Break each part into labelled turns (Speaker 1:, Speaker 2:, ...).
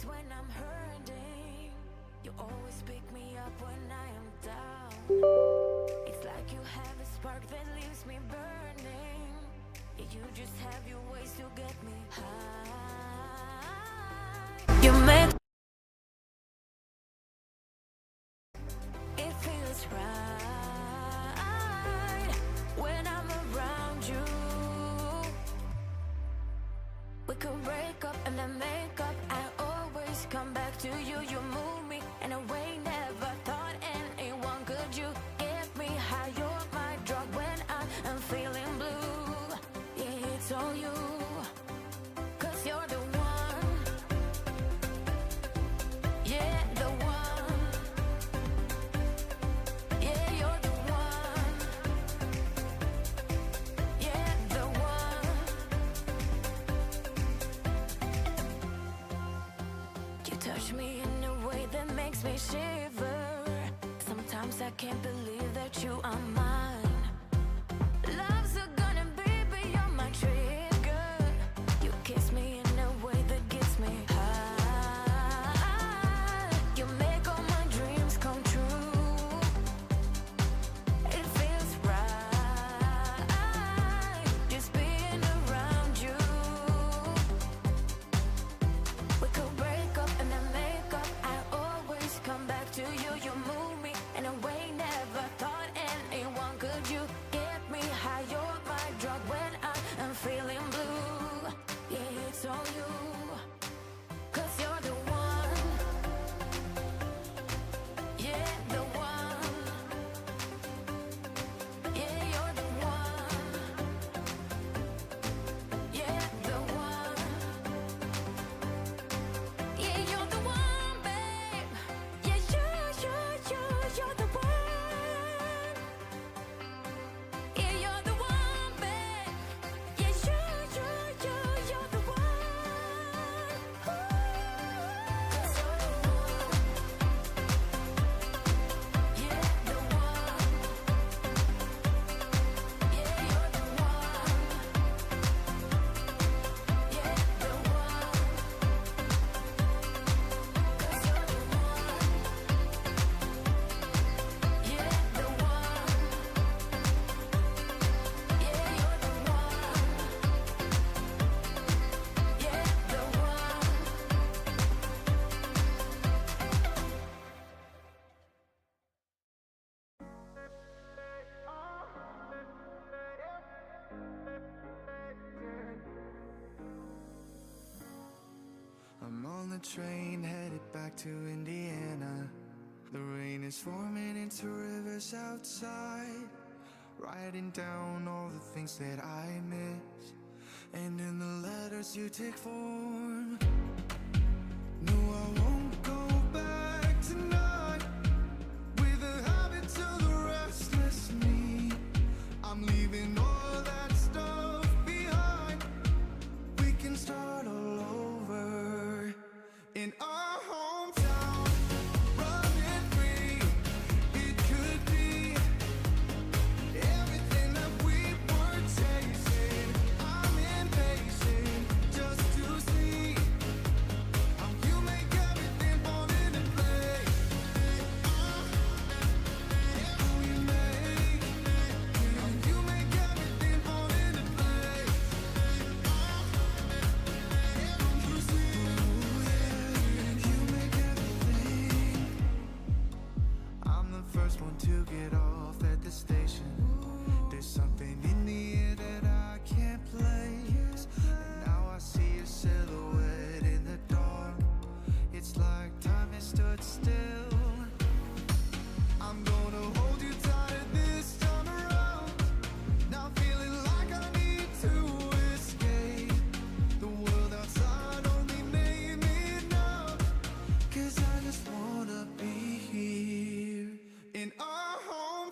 Speaker 1: nights when I'm hurting, you always pick me up when I am down. It's like you have a spark that leaves me burning. Yeah, you just have your ways to get me high. You make it feels right when I'm around you. We could break up and then make up. I always come back to you. You move me in a way never thought anyone could. You get me high. You're my drug when I am feeling blue. Yeah, it's all you, 'cause you're the one. Yeah, the one. Yeah, you're the one. Yeah, the one. You touch me in a way that makes me shiver. Sometimes I can't believe that you are mine. Love's gonna be beyond my trigger. You kiss me in a way that gets me high. You make all my dreams come true. It feels right just being around you. We could break up and then make up. I always come back to you. You move me in a way never thought anyone could. You get me high. You're my drug when I am feeling blue. Yeah, it's all you, 'cause you're the one. Yeah, the one. Yeah, you're the one. Yeah, the one. Yeah, you're the one, babe. Yeah, you're the one. Yeah, you're the one, babe. Yeah, you're the one. 'Cause you're the one. Yeah, the one. Yeah, you're the one. Yeah, the one. 'Cause you're the one. Yeah, the one. Yeah, you're the one. Yeah, the one.
Speaker 2: I'm on the train headed back to Indiana. The rain is forming into rivers outside, writing down all the things that I miss, and in the letters you take form. No, I won't go back tonight with the habits of the restless me. I'm leaving all that stuff behind. We can start all over in our hometown, running free. It could be everything that we were chasing. I'm impatient just to see how you make everything fall into place. How you make everything fall into place. You see, you make everything. I'm the first one to get off at the station. There's something in the air that I can't place. And now I see a silhouette in the dark. It's like time has stood still. I'm gonna hold you tight this time around. Now feeling like I need to escape. The world outside only made me numb. 'Cause I just wanna be here in our home.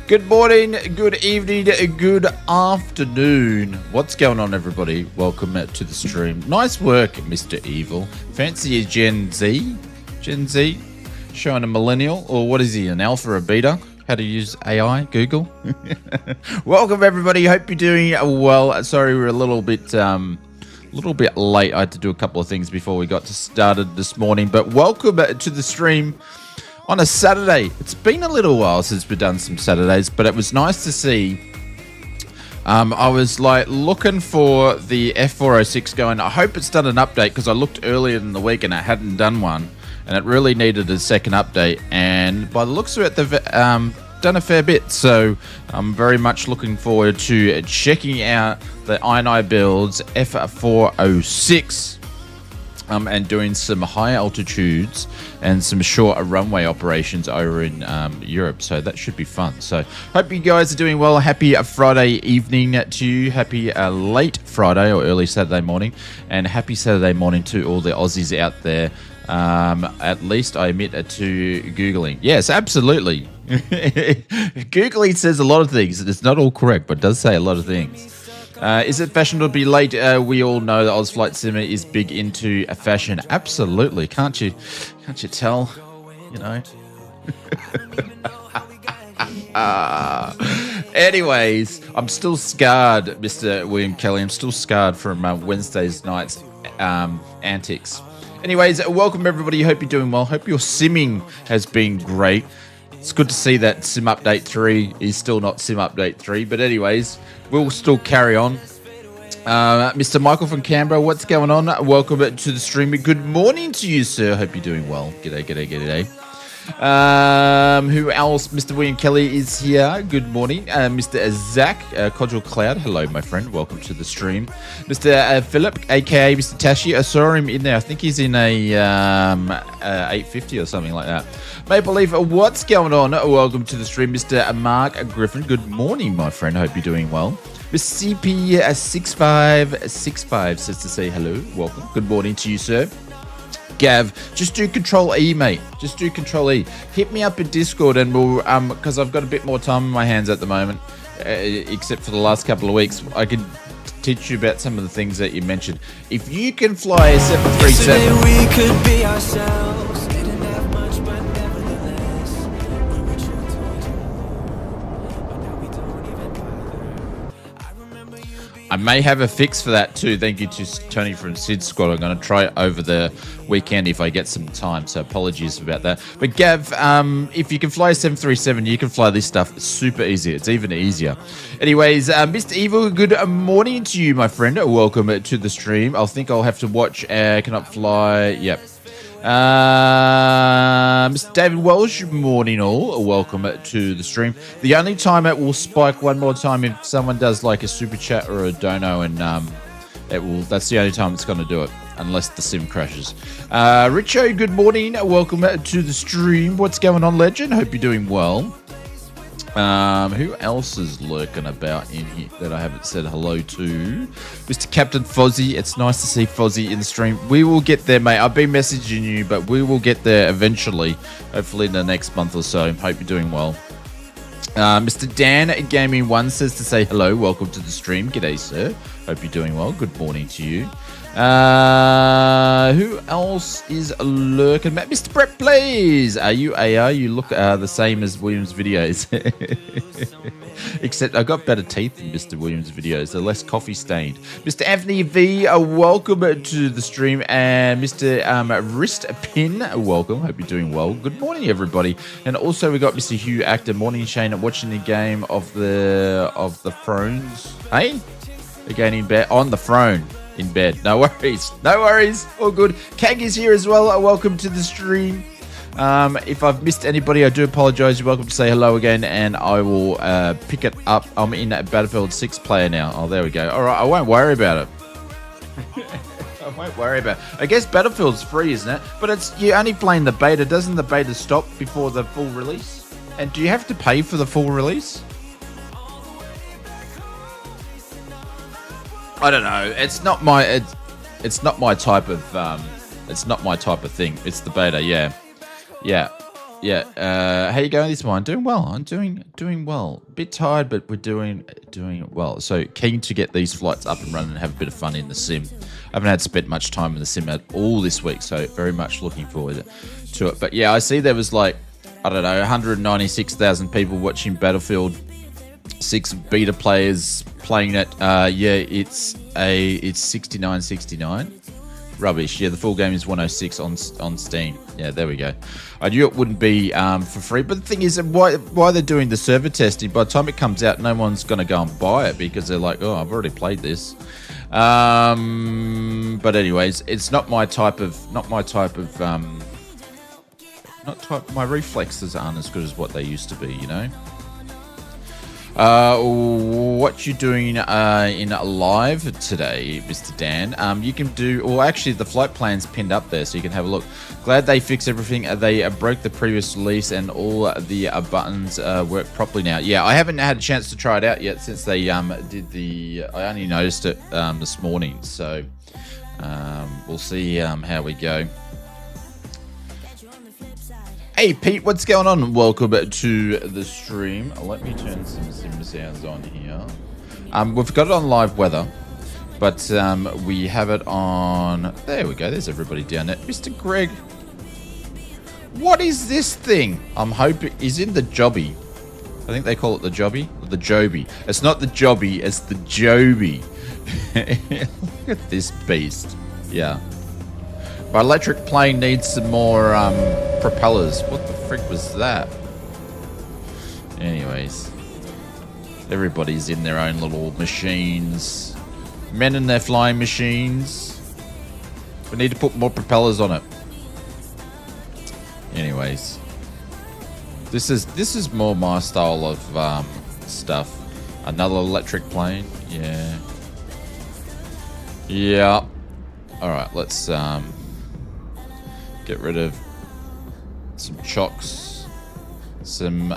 Speaker 3: Good morning, good evening, good afternoon. What's going on, everybody? Welcome to the stream. Nice work, Mr. Evil. Fancy a Gen Z? Gen Z? Showing a millennial? Or what is he, an alpha or a beta? How to use AI, Google? Welcome, everybody. Hope you're doing well. Sorry, we're a little bit late. I had to do a couple of things before we got started this morning. But welcome to the stream. On a Saturday. It's been a little while since we've done some Saturdays, but it was nice to see. I was like looking for the F406 going, I hope it's done an update, because I looked earlier in the week and it hadn't done one, and it really needed a second update. And by the looks of it, they've done a fair bit. So I'm very much looking forward to checking out the INI builds F406. And doing some high altitudes and some short runway operations over in Europe. So that should be fun. So hope you guys are doing well. Happy Friday evening to you. Happy late Friday or early Saturday morning. And happy Saturday morning to all the Aussies out there. At least I admit to Googling. Yes, absolutely. Googling says a lot of things. It's not all correct, but it does say a lot of things. Is it fashionable to be late? We all know that Oz Flight Simmer is big into fashion. Absolutely. Can't you tell? You know. Anyways, I'm still scarred, Mr. William Kelly. I'm still scarred from Wednesday's night's antics. Anyways, welcome everybody. Hope you're doing well. Hope your simming has been great. It's good to see that Sim Update 3 is still not Sim Update 3. But anyways, we'll still carry on. Mr. Michael from Canberra, what's going on? Welcome to the stream. Good morning to you, sir. Hope you're doing well. G'day. Who else? Mr. William Kelly is here. Good morning. Mr. Zach, Codral Cloud. Hello, my friend. Welcome to the stream. Mr. Philip, a.k.a. Mr. Tashi. I saw him in there. I think he's in a 850 or something like that. Maple Leaf, what's going on? Welcome to the stream. Mr. Mark Griffin. Good morning, my friend. Hope you're doing well. Mr. CP6565 says to say hello. Welcome. Good morning to you, sir. Gav, just do Control E, mate. Just do Control E. Hit me up in Discord, and we'll because I've got a bit more time in my hands at the moment, except for the last couple of weeks. I can teach you about some of the things that you mentioned. If you can fly a 737,
Speaker 2: we could be ourselves. Didn't have much, but nevertheless, we were true to each other. But now we don't even bother. I remember you being.
Speaker 3: I may have a fix for that too. Thank you to Tony from Sid Squad. I'm going to try it over the weekend if I get some time. So apologies about that. But Gav, if you can fly a 737, you can fly this stuff. It's super easy. It's even easier. Anyways, Mr. Evil, good morning to you, my friend. Welcome to the stream. I think I'll have to watch Cannot Fly. Yep. Mr. David Welsh, morning all. Welcome to the stream. The only time it will spike one more time if someone does like a super chat or a dono, and it will. That's the only time it's going to do it, unless the sim crashes. Richo, good morning. Welcome to the stream. What's going on, legend? Hope you're doing well. Who else is lurking about in here that I haven't said hello to? Mr. Captain Fozzie. It's nice to see Fozzie in the stream. We will get there, mate. I've been messaging you, but we will get there eventually. Hopefully in the next month or so. Hope you're doing well. Mr. Dan Gaming 1 says to say hello. Welcome to the stream. G'day, sir. Hope you're doing well. Good morning to you. Who else is lurking? Mr. Brett, please. Are you AR? You look the same as Williams' videos. Except I got better teeth than Mr. Williams' videos. They're less coffee stained. Mr. Anthony V, welcome to the stream. And Mr. Wrist Pin, welcome. Hope you're doing well. Good morning, everybody. And also we got Mr. Hugh Actor. Morning, Shane. Watching the game of the Thrones. Hey? Again in bed. On the throne. In bed. No worries. All good. Kang is here as well. Welcome to the stream. If I've missed anybody, I do apologize. You're welcome to say hello again, and I will pick it up. I'm in a Battlefield 6 player now. Oh, there we go. All right, I won't worry about it. I guess Battlefield's free, isn't it? But you're only playing the beta. Doesn't the beta stop before the full release? And do you have to pay for the full release? I don't know. It's not my type of thing. It's the beta. Yeah. Yeah. How you going this morning? Doing well. I'm doing well. A bit tired, but we're doing well. So keen to get these flights up and running and have a bit of fun in the sim. I haven't had spent much time in the sim at all this week, so very much looking forward to it. But yeah, I see there was like, I don't know, 196,000 people watching Battlefield 6 beta players playing it. Yeah, it's 69.69. Rubbish. Yeah, the full game is 106 on Steam. Yeah, there we go. I knew it wouldn't be for free, but the thing is, why they're doing the server testing? By the time it comes out, no one's going to go and buy it because they're like, oh, I've already played this. But anyways, it's not my type of. My reflexes aren't as good as what they used to be, you know. What you doing in live today, Mr. Dan? You can do, or actually the flight plan's pinned up there, so you can have a look. Glad they fixed everything. They broke the previous release, and all the buttons work properly now. Yeah, I haven't had a chance to try it out yet since they did the. I only noticed it this morning, so we'll see how we go. Hey Pete, what's going on? Welcome to the stream. Let me turn some sim sounds on here. We've got it on live weather, but we have it on. There we go. There's everybody down there. Mr. Greg, what is this thing? I'm hoping is in the jobby. I think they call it the jobby, or the joby. It's not the jobby. It's the joby. Look at this beast. Yeah. My electric plane needs some more propellers. What the frick was that? Anyways, everybody's in their own little machines. Men in their flying machines. We need to put more propellers on it. Anyways, this is more my style of stuff. Another electric plane. Yeah. Yeah. All right. Let's get rid of some chocks, some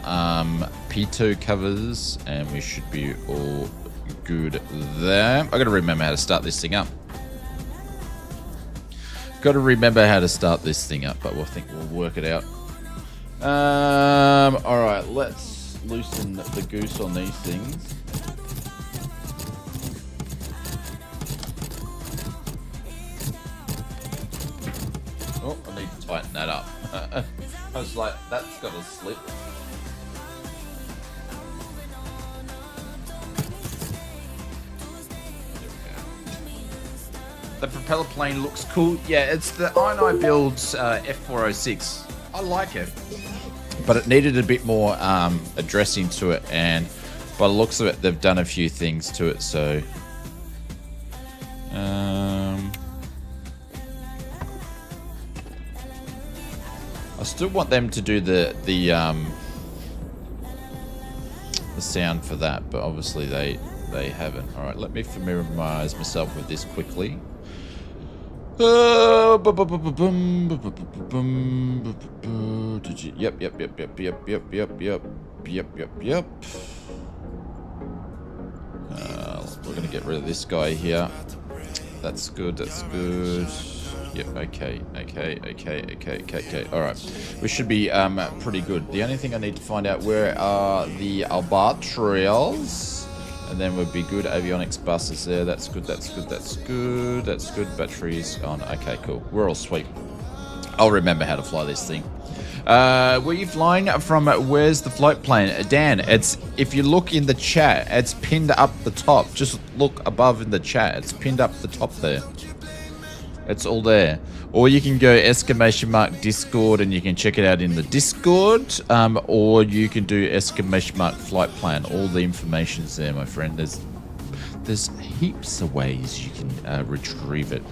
Speaker 3: P2 covers, and we should be all good there. I gotta remember how to start this thing up. But I think we'll work it out. Alright, let's loosen the goose on these things. Oh, I need to tighten that up. I was like, that's got to slip. The propeller plane looks cool. Yeah, it's the I Build's F406. I like it, but it needed a bit more addressing to it, and by the looks of it, they've done a few things to it. So, I still want them to do the sound for that, but obviously they haven't. All right, let me familiarize myself with this quickly. Yep. We're gonna get rid of this guy here. That's good. Yep, okay. Alright. We should be pretty good. The only thing I need to find out, where are the albatrails? And then we'd be good. Avionics buses there. That's good. Batteries on. Okay, cool. We're all sweet. I'll remember how to fly this thing. Were you flying from where's the float plane? Dan, it's, if you look in the chat, it's pinned up the top. Just look above in the chat. It's pinned up the top there. It's all there. Or you can go !Discord and you can check it out in the Discord. Or you can do !Flight Plan. All the information's there, my friend. There's heaps of ways you can retrieve it.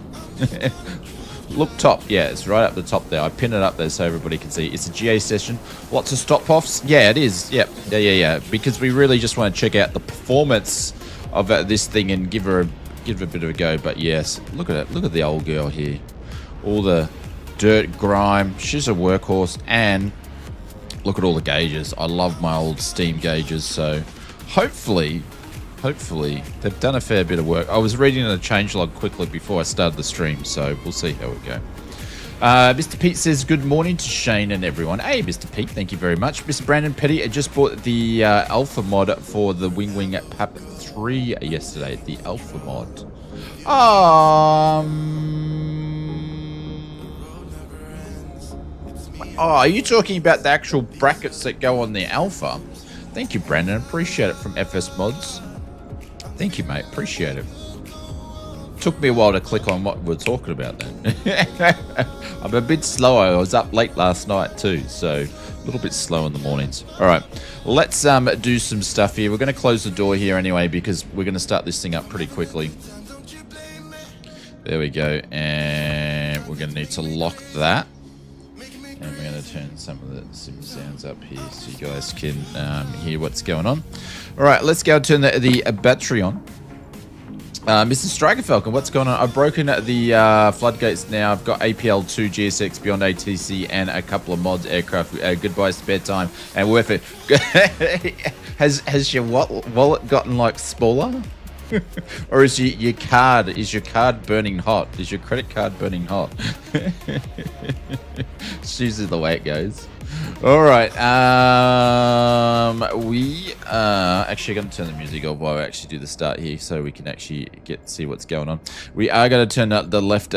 Speaker 3: Look top. Yeah, it's right up the top there. I pin it up there so everybody can see. It's a GA session. Lots of stop-offs. Yeah, it is. Yep. Yeah. Because we really just want to check out the performance of this thing and give it a bit of a go. But yes, look at it. Look at the old girl here. All the dirt, grime. She's a workhorse. And look at all the gauges. I love my old steam gauges. So hopefully they've done a fair bit of work. I was reading the changelog quickly before I started the stream, so we'll see how we go. Mr. Pete says good morning to Shane and everyone. Hey, Mr. Pete, thank you very much. Mr. Brandon Petty just bought the Alpha mod for the Wing Wing PAP 3 yesterday. The Alpha mod. Oh, are you talking about the actual brackets that go on the Alpha? Thank you, Brandon. Appreciate it from FS Mods. Thank you, mate. Appreciate it. Took me a while to click on what we're talking about then. I'm a bit slow. I was up late last night too, so a little bit slow in the mornings. All right, let's do some stuff here. We're going to close the door here anyway because we're going to start this thing up pretty quickly. There we go, and we're going to need to lock that. And we're going to turn some of the sim sounds up here so you guys can hear what's going on. All right, let's go and turn the battery on. Mr. Striker Falcon, what's going on? I've broken the floodgates now. I've got APL2, GSX, Beyond ATC, and a couple of mods aircraft. Goodbye, spare time, and worth it. Has your wallet gotten like smaller? Or is your card burning hot? Is your credit card burning hot? It's usually the way it goes. All right, we are actually going to turn the music off while we actually do the start here, so we can actually see what's going on. We are going to turn the left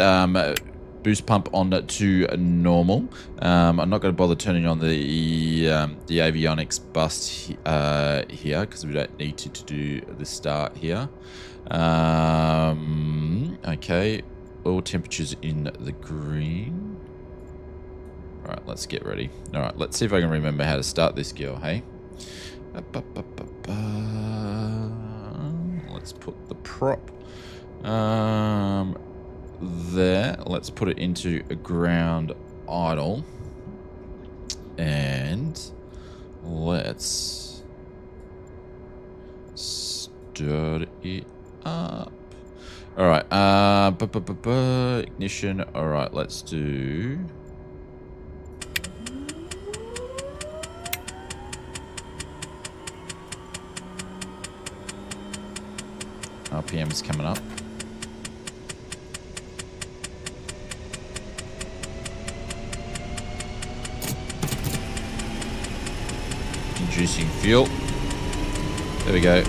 Speaker 3: boost pump on to normal. I'm not going to bother turning on the avionics bus here because we don't need to do the start here. Okay, all temperatures in the green. All right, let's get ready. All right, let's see if I can remember how to start this girl, hey? Let's put the prop there. Let's put it into a ground idle. And let's start it up. All right, ignition. All right, let's do... RPM is coming up. Inducing fuel. There we go.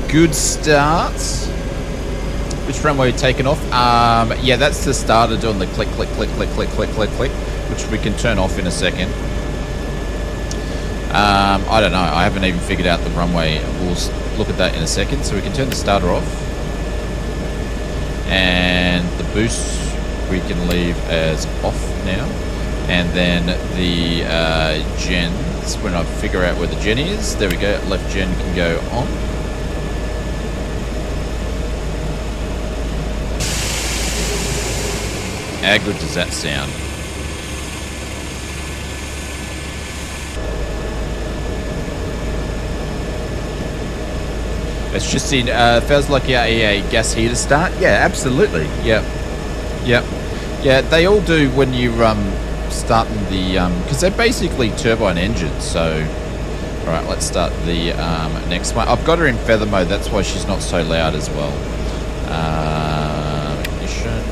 Speaker 3: Good starts. Which runway are we taking off? Yeah, that's the starter doing the click, click, click, click, click, click, click, click, which we can turn off in a second. I don't know. I haven't even figured out the runway. We'll look at that in a second. So we can turn the starter off. And the boost we can leave as off now. And then the gens, when I figure out where the gen is, there we go. Left gen can go on. How good does that sound? It's just in, feels like a gas heater start. Yeah, absolutely. Yep. Yep. Yeah, they all do when you starting the, because they're basically turbine engines. So, all right, let's start the next one. I've got her in feather mode. That's why she's not so loud as well. Ignition.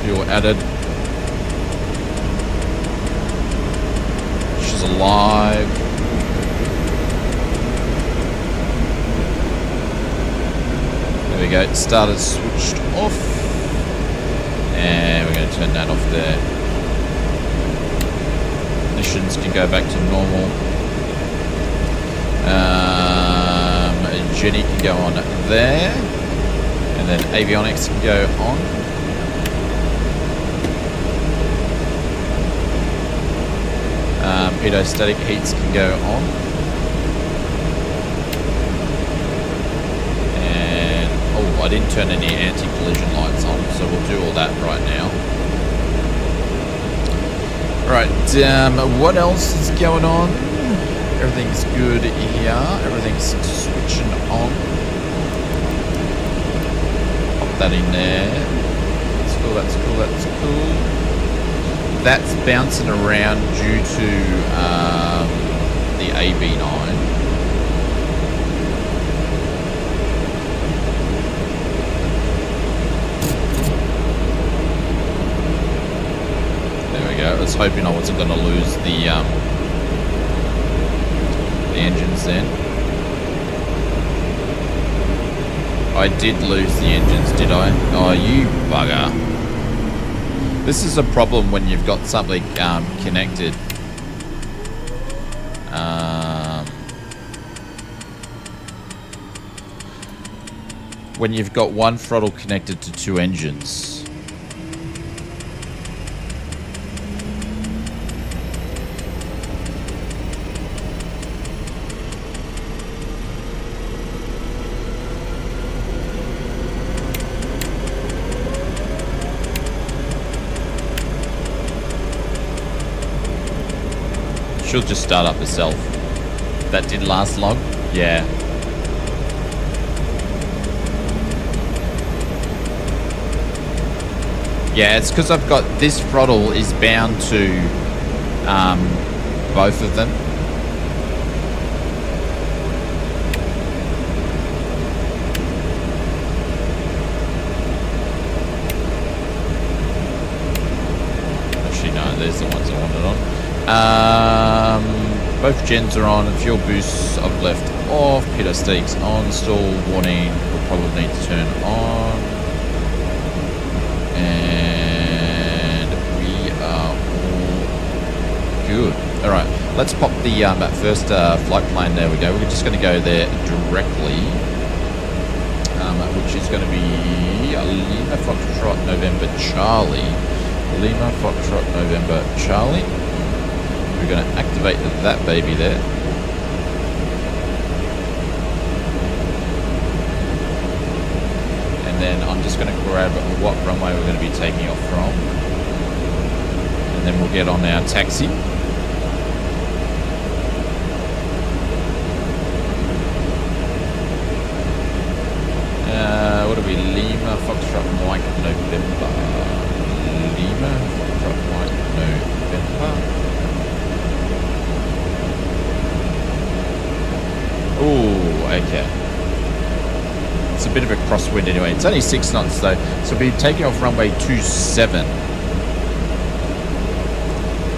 Speaker 3: Fuel added. She's alive. There we go. Starter switched off. And we're going to turn that off there. Ignitions can go back to normal. Jenny can go on there. And then avionics can go on. Pedostatic heats can go on. And, oh, I didn't turn any anti-collision lights on, so we'll do all that right now. Right, what else is going on? Everything's good here. Everything's switching on. Pop that in there. That's cool, that's cool, that's cool. That's bouncing around due to the AB9. There we go. I was hoping I wasn't going to lose the engines then. I did lose the engines, did I? Oh, you bugger. This is a problem when you've got something connected. When you've got one throttle connected to two engines. She'll just start up herself. That did last long? Yeah. Yeah, it's because I've got this throttle is bound to both of them. Actually, no, there's the ones I wanted on. Both gens are on. Fuel boosts I've left off. Pitot stakes on. Stall warning will probably need to turn on. And we are all good. All right, let's pop the that first flight plane. There we go. We're just going to go there directly, which is going to be Lima Foxtrot November Charlie. Lima Foxtrot November Charlie. We're going to activate that baby there. And then I'm just going to grab what runway we're going to be taking off from. And then we'll get on our taxi. What are we? Lima Foxtrot Mike November. Lima Foxtrot Mike November. Oh, okay. It's a bit of a crosswind anyway. It's only 6 knots though. So we'll be taking off runway 27.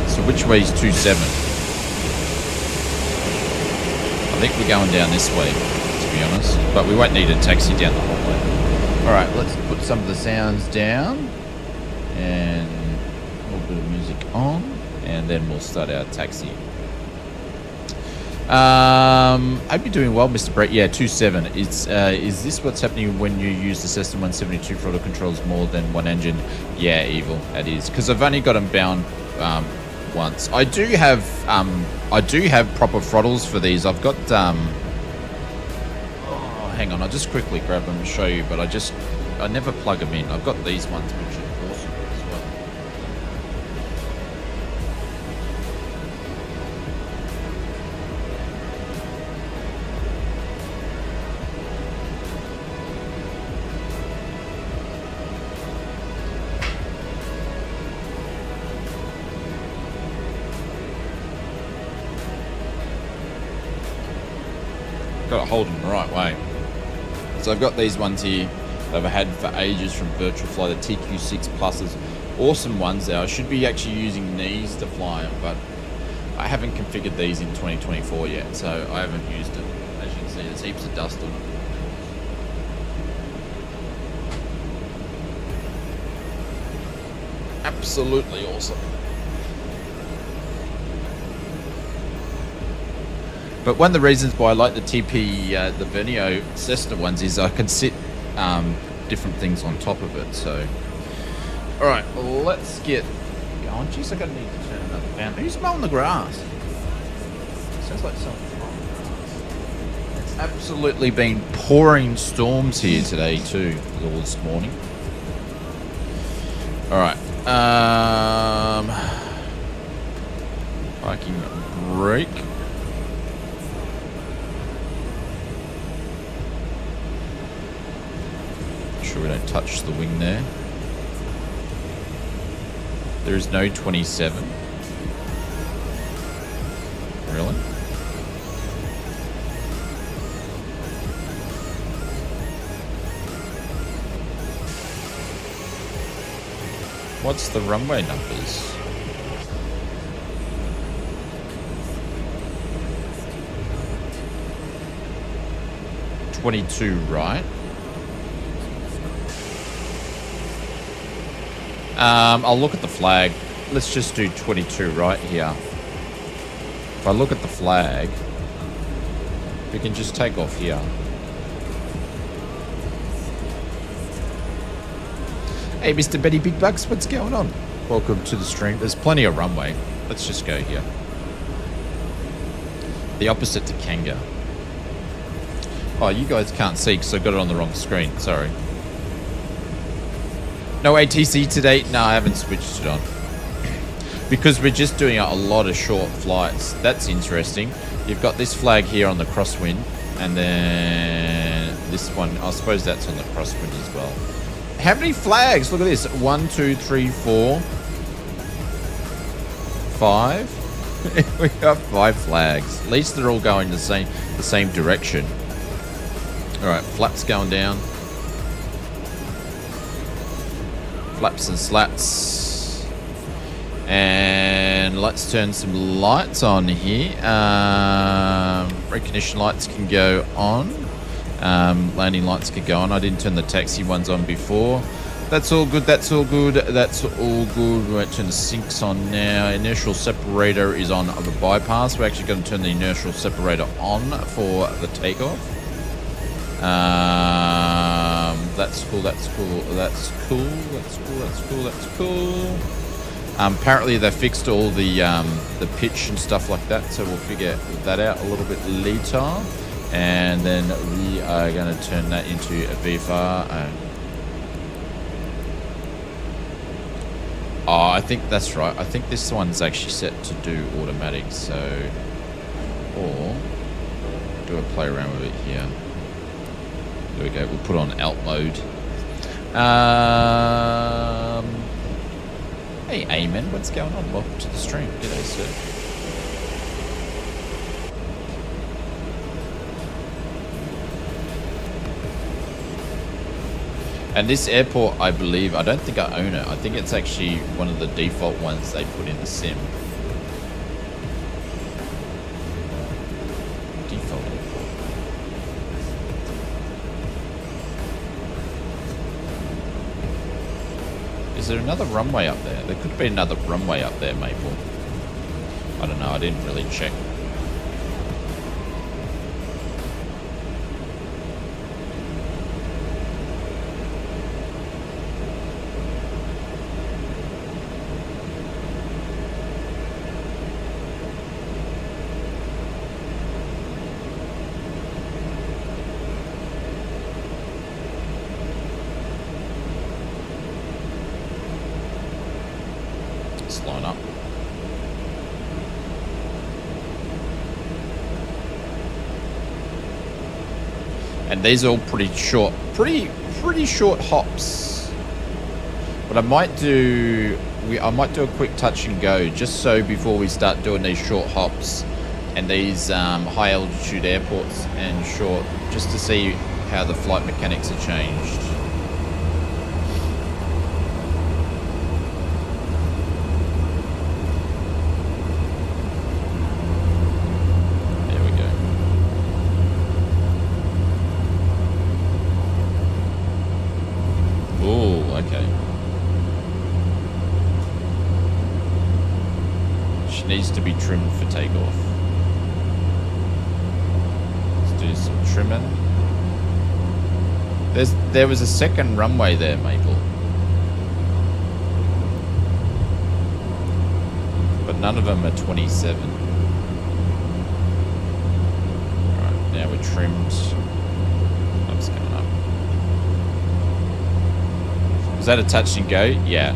Speaker 3: So which way is 27? I think we're going down this way, to be honest. But we won't need a taxi down the whole way. Alright, let's put some of the sounds down. And a little bit of music on. And then we'll start our taxi. Hope you're doing well, Mr. Brett. Yeah, 2.7. Is this what's happening when you use the Cessna 172 throttle controls more than one engine? Yeah, Evil, that is. Because I've only got them bound once. I do have proper throttles for these. I've got hang on, I'll just quickly grab them and show you, but I never plug them in. I've got these ones which are awesome as well. Got to hold them the right way. So I've got these ones here that I've had for ages from Virtual Fly, the TQ6 Pluses. Awesome ones there. I should be actually using these to fly them, but I haven't configured these in 2024 yet, so I haven't used them. As you can see, there's heaps of dust on them. Absolutely awesome. But one of the reasons why I like the TP, the Vernio Cessna ones is I can sit different things on top of it. So, all right, let's get going. Jeez, I'm gonna need to turn another fan. Who's mowing the grass? Sounds like someone's mowing the grass. It's absolutely been pouring storms here today too, all this morning. All right, parking brake. sure we don't touch the wing there. There is no 27. Really? What's the runway numbers? .22, right? I'll look at the flag. Let's just do 22 right here. If I look at the flag, we can just take off here. Hey, Mr. Betty Big Bucks, what's going on? Welcome to the stream. There's plenty of runway. Let's just go here. The opposite to Kanga. Oh, you guys can't see because I got it on the wrong screen. Sorry. No ATC today? No, I haven't switched it on. Because we're just doing a lot of short flights. That's interesting. You've got this flag here on the crosswind. And then this one. I suppose that's on the crosswind as well. How many flags? Look at this. 1, 2, 3, 4, 5. We got 5 flags. At least they're all going the same direction. All right, flaps going down. Flaps and slats. And let's turn some lights on here. Recognition lights can go on. Landing lights could go on. I didn't turn the taxi ones on before. That's all good. That's all good. That's all good. We won't turn the sinks on now. Inertial separator is on the bypass. We're actually going to turn the inertial separator on for the takeoff. That's cool. That's cool. That's cool. That's cool. That's cool. That's cool. Apparently they fixed all the pitch and stuff like that, so we'll figure that out a little bit later. And then we are going to turn that into a VFR. Oh, I think that's right. I think this one's actually set to do automatic, so... Or... do a play around with it here. There we go. We'll put on alt mode. Hey, Amen. What's going on? Welcome to the stream. G'day, sir. And this airport, I believe, I don't think I own it. I think it's actually one of the default ones they put in the sim. Default airport. Is there another runway up there? There could be another runway up there, Maple. I don't know. I didn't really check. Line up. And these are all pretty short, pretty short hops. What I might do, I might do a quick touch and go, just so before we start doing these short hops and these high altitude airports and short, just to see how the flight mechanics are changed. Needs to be trimmed for takeoff. Let's do some trimming. There was a second runway there, Maple. But none of them are 27. Alright, now we're trimmed. Flaps coming up. Was that a touch and go? Yeah.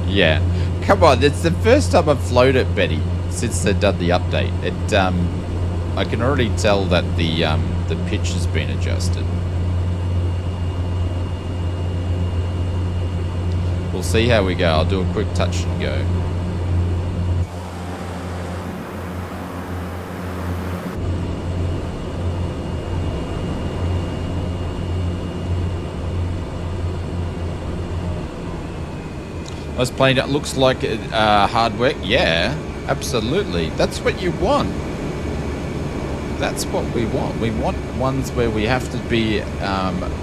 Speaker 3: Yeah. Come on, it's the first time I've flown it, Betty, since they've done the update. It, I can already tell that the pitch has been adjusted. We'll see how we go. I'll do a quick touch and go. I was playing, it looks like hard work. Yeah, absolutely. That's what you want. That's what we want. We want ones where we have to be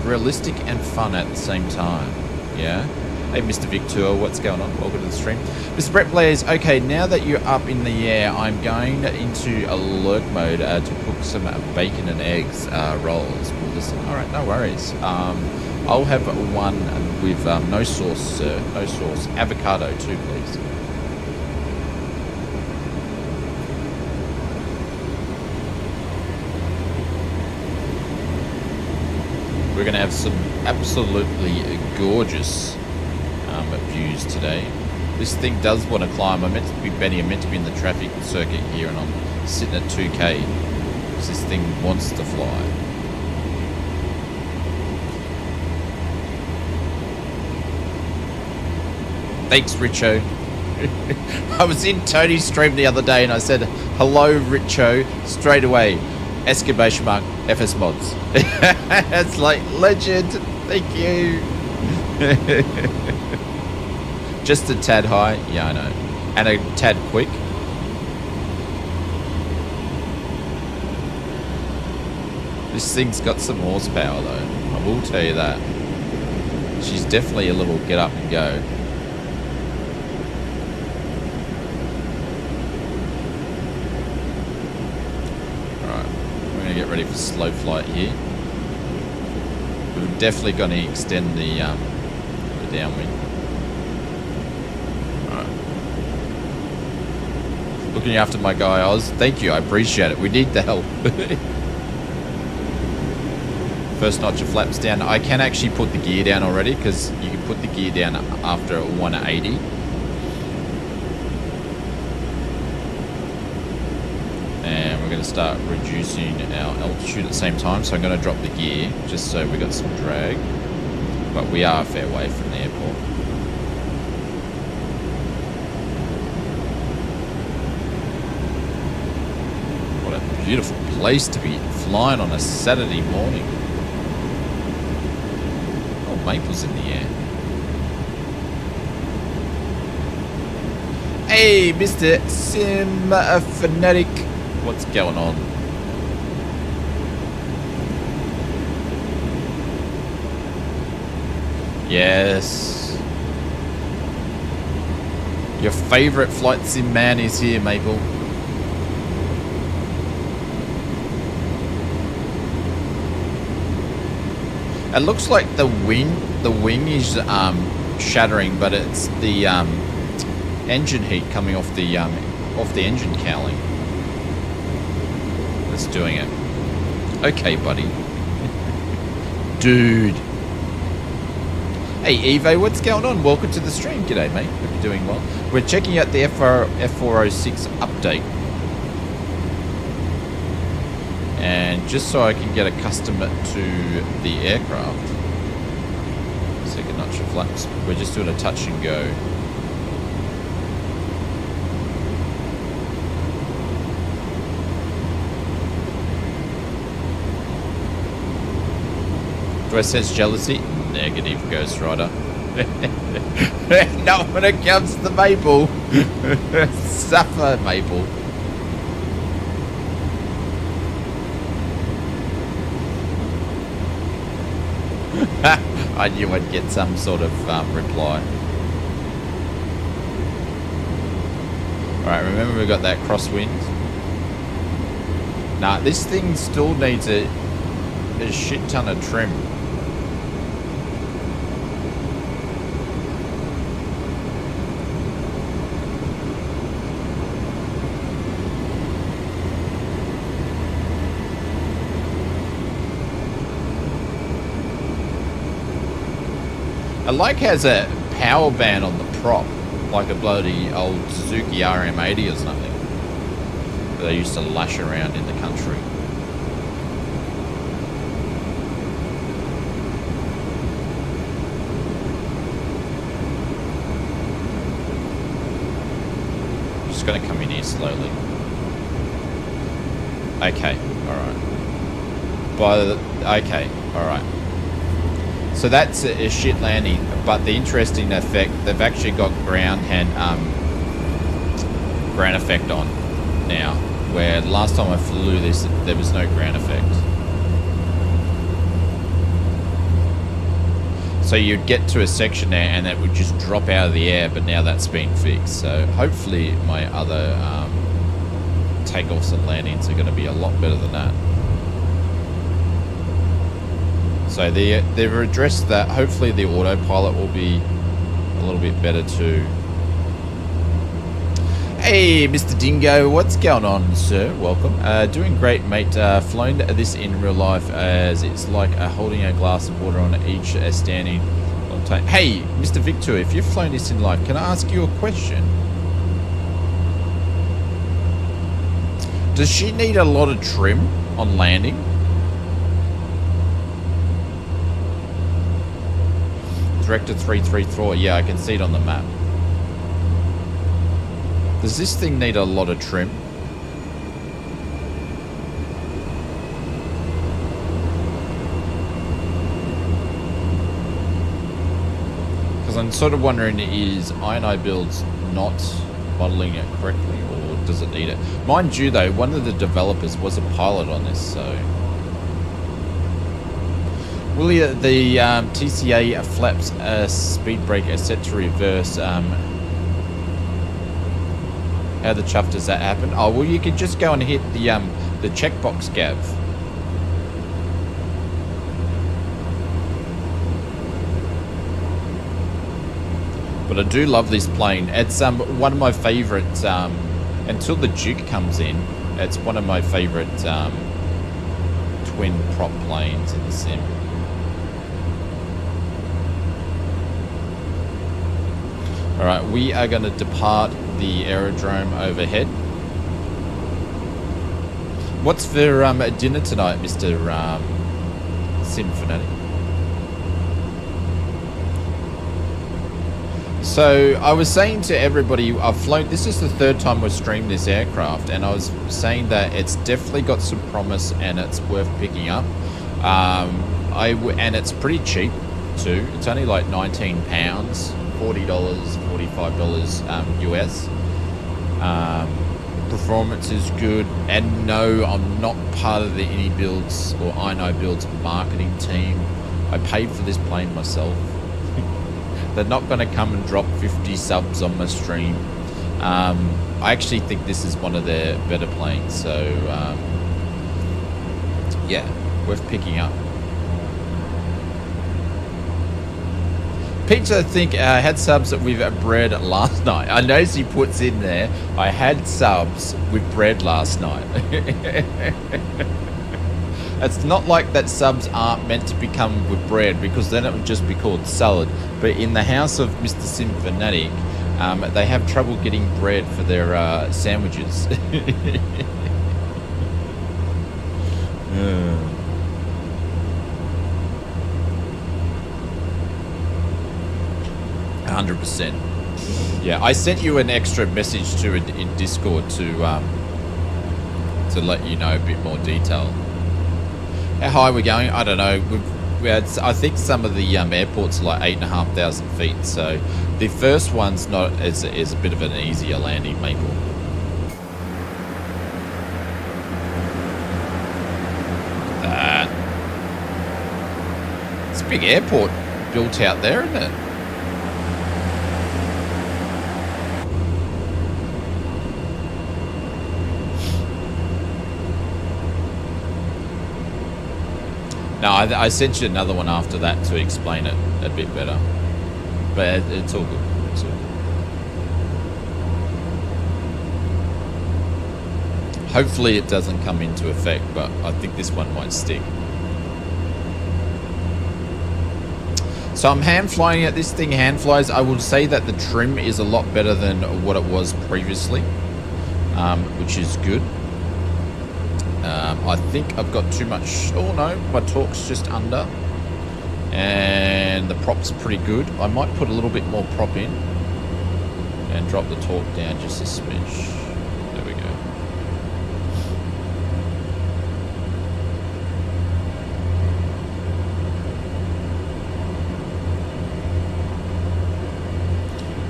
Speaker 3: realistic and fun at the same time. Yeah? Hey, Mr. Victor, what's going on? Welcome to the stream. Mr. Brett Blaze, okay, now that you're up in the air, I'm going into alert mode to cook some bacon and eggs rolls. Well, listen, all right, no worries. I'll have one with no sauce, sir. No sauce. Avocado too, please. We're going to have some absolutely gorgeous views today. This thing does want to climb. I'm meant to be Benny. I'm meant to be in the traffic circuit here, and I'm sitting at 2K because this thing wants to fly. Thanks, Richo. I was in Tony's stream the other day and I said, hello, Richo, straight away. Exclamation mark, FS Mods. It's like, legend, thank you. Just a tad high, yeah, I know. And a tad quick. This thing's got some horsepower though, I will tell you that. She's definitely a little get up and go. Get ready for slow flight here. We're definitely going to extend the downwind. Alright. Looking after my guy Oz. Thank you, I appreciate it. We need the help. First notch of flaps down. I can actually put the gear down already because you can put the gear down after 180. We're going to start reducing our altitude at the same time, so I'm going to drop the gear just so we got some drag, but we are a fair way from the airport. What a beautiful place to be flying on a Saturday morning. Oh, Maple's in the air. Hey, Mr. Sim Fanatic. What's going on? Yes. Your favorite flight sim man is here, Maple. It looks like the wing is shattering, but it's the engine heat coming off the engine cowling. That's doing it. Okay, buddy. Dude. Hey, Evo, what's going on? Welcome to the stream. G'day, mate. Hope you're doing well. We're checking out the F406 update. And just so I can get accustomed to the aircraft. Second notch of flaps. We're just doing a touch and go. Do I sense jealousy? Negative, Ghost Rider. Not when it comes to the Maple. Suffer, Maple. I knew I'd get some sort of reply. Alright, remember we got that crosswind? Nah, this thing still needs a shit ton of trim. I like how there's a power band on the prop, like a bloody old Suzuki RM80 or something that they used to lash around in the country. going to come in here slowly. Okay, alright. Okay, alright. So that's a shit landing, but the interesting effect, they've actually got ground effect on now, where last time I flew this, there was no ground effect. So you'd get to a section there and it would just drop out of the air, but now that's been fixed. So hopefully my other takeoffs and landings are going to be a lot better than that. So they've addressed that. Hopefully the autopilot will be a little bit better too. Hey, Mr. Dingo, what's going on, sir? Welcome. Doing great, mate. Flown this in real life as it's like holding a glass of water on each standing long time. Hey, Mr. Victor, if you've flown this in life, can I ask you a question? Does she need a lot of trim on landing? Director 334, yeah, I can see it on the map. Does this thing need a lot of trim? Because I'm sort of wondering, is INI builds not modeling it correctly, or does it need it? Mind you though, one of the developers was a pilot on this, so... Will the TCA flaps speed brake are set to reverse? How the chuff does that happen? Oh, well, you can just go and hit the checkbox, Gav. But I do love this plane. It's one of my favourites. Until the Duke comes in, it's one of my favourite twin prop planes in the sim. All right, we are going to depart the aerodrome overhead. What's for dinner tonight, Mr. Sim Fanatic? So I was saying to everybody, I've flown, this is the third time we've streamed this aircraft, and I was saying that it's definitely got some promise and it's worth picking up. And it's pretty cheap too. It's only like £19, $40, $45 US. Performance is good, and no, I'm not part of the Any Builds or INI Builds marketing team. I paid for this plane myself. They're not going to come and drop 50 subs on my stream. I actually think this is one of their better planes, so yeah, worth picking up. Pizza, I think, had subs with bread last night. I notice he puts in there, I had subs with bread last night. It's not like that subs aren't meant to become with bread, because then it would just be called salad. But in the house of Mr. Sim Fanatic, they have trouble getting bread for their sandwiches. 100%. Yeah, I sent you an extra message to in Discord to let you know a bit more detail. How high are we going? I don't know. We had, I think some of the airports are like 8,500 feet. So the first one's not is a bit of an easier landing, Maple. That. It's a big airport built out there, isn't it? No, I sent you another one after that to explain it a bit better. But it's all good. It's all good. Hopefully it doesn't come into effect, but I think this one might stick. So I'm hand flying it. This thing hand flies. I will say that the trim is a lot better than what it was previously, which is good. I think I've got too much. Oh no, my torque's just under, and the prop's pretty good. I might put a little bit more prop in, and drop the torque down just a smidge. There we go.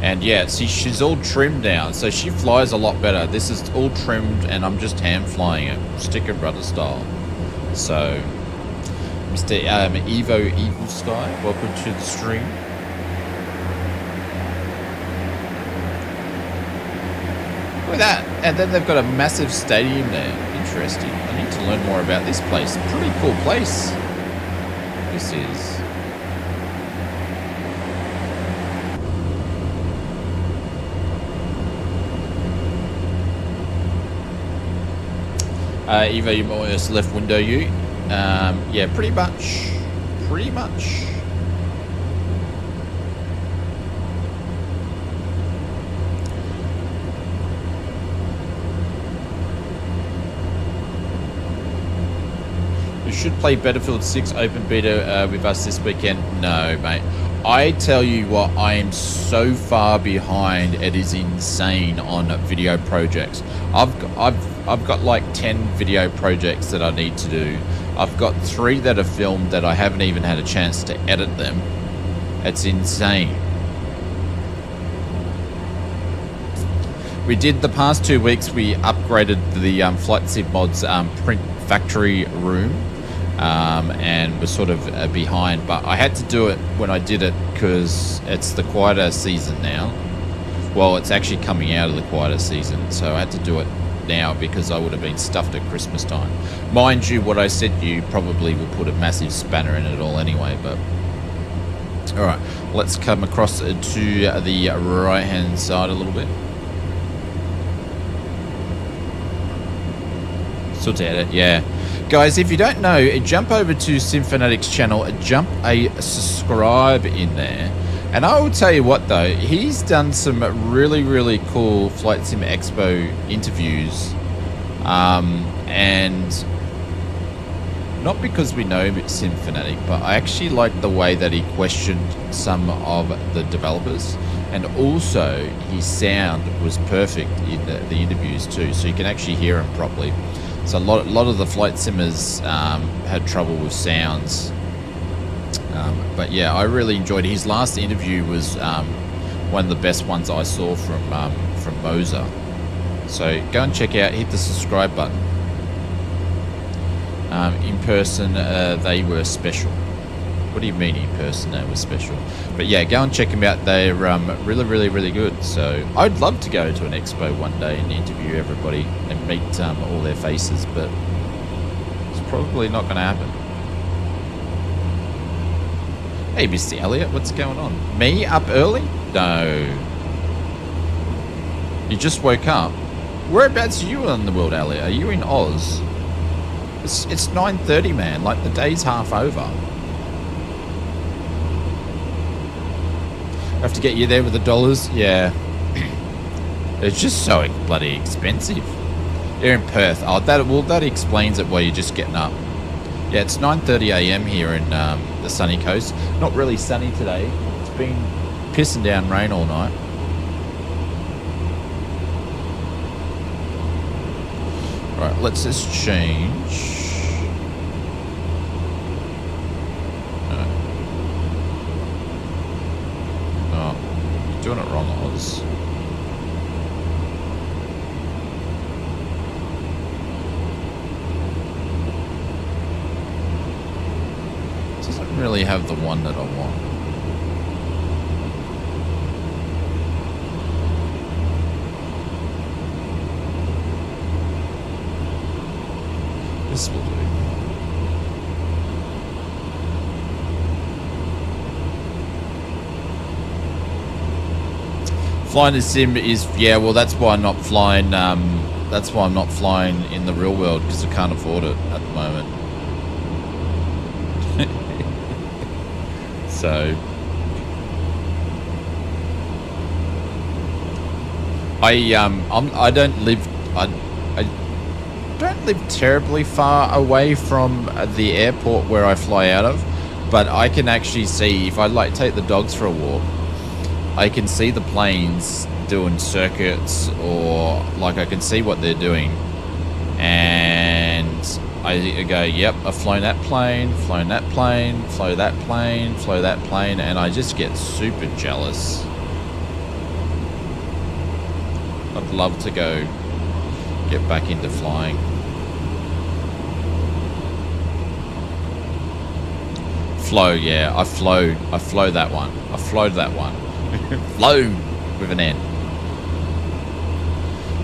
Speaker 3: And yeah, see, she's all trimmed now, so she flies a lot better. This is all trimmed, and I'm just hand flying it, stick and rudder style. So, Mr. Evo Eagle Sky, welcome to the stream. Look at that, and then they've got a massive stadium there. Interesting. I need to learn more about this place. Pretty cool place. This is. Eva, you almost left window you. Yeah, pretty much. Pretty much. We should play Battlefield 6 open beta with us this weekend. No, mate. I tell you what, I am so far behind. It is insane on video projects. I've got like 10 video projects that I need to do. I've got 3 that are filmed that I haven't even had a chance to edit them. It's insane. We did the past 2 weeks. We upgraded the Flight Sim Mods print factory room. And we're sort of behind, but I had to do it when I did it because it's the quieter season now. Well, it's actually coming out of the quieter season, so I had to do it now because I would have been stuffed at Christmas time. Mind you, what I said to you probably will put a massive spanner in it all anyway, but all right, let's come across to the right hand side a little bit. Sort at it, yeah. Guys, if you don't know, jump over to SimFanatic's channel, jump a subscribe in there. And I will tell you what though, he's done some really, really cool Flight Sim Expo interviews. And not because we know SimFanatic, but I actually like the way that he questioned some of the developers. And also, his sound was perfect in the interviews too, so you can actually hear him properly. So a lot of the flight simmers had trouble with sounds, but yeah, I really enjoyed it. His last interview was one of the best ones I saw from Moza. So go and check out, hit the subscribe button. In person, they were special. What do you mean in person they were special? But yeah, go and check them out. They're really, really, really good. So I'd love to go to an expo one day and interview everybody and meet all their faces, but it's probably not going to happen. Hey, Mr. Elliot, what's going on? Me up early? No. You just woke up. Whereabouts are you in the world, Elliot? Are you in Oz? It's 9:30, man. Like the day's half over. Have to get you there with the dollars. Yeah. It's just so bloody expensive. You're in Perth. Oh, that explains it why you're just getting up. Yeah, it's 9:30 AM here in the sunny coast. Not really sunny today. It's been pissing down rain all night. Alright, let's just change. Doing it wrong, Oz. Doesn't really have the one that I want. This will do. Flying a sim is, yeah, well, that's why I'm not flying. That's why I'm not flying in the real world, because I can't afford it at the moment. So I don't live terribly far away from the airport where I fly out of, but I can actually see, if I like take the dogs for a walk, I can see the planes doing circuits, or like I can see what they're doing, and I go, yep, I've flown that plane, flown that plane, flow that plane, flow that plane, and I just get super jealous. I'd love to go get back into flying. Flow, yeah, I flowed that one. I flowed that one. Flow with an N.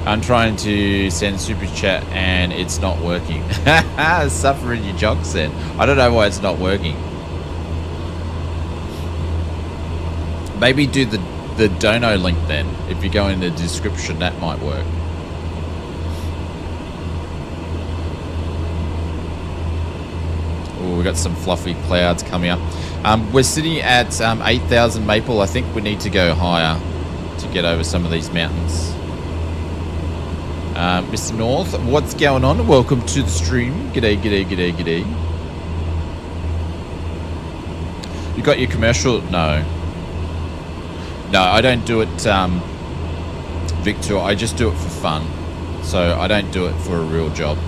Speaker 3: I'm trying to send super chat and it's not working. Suffering your jocks then. I don't know why it's not working. Maybe do the dono link then. If you go in the description, that might work. Oh, we got some fluffy clouds coming up. We're sitting at 8,000 maple. I think we need to go higher to get over some of these mountains. Mr. North, what's going on? Welcome to the stream. G'day, g'day, g'day, g'day. You got your commercial? No. No, I don't do it, Victor. I just do it for fun. So I don't do it for a real job.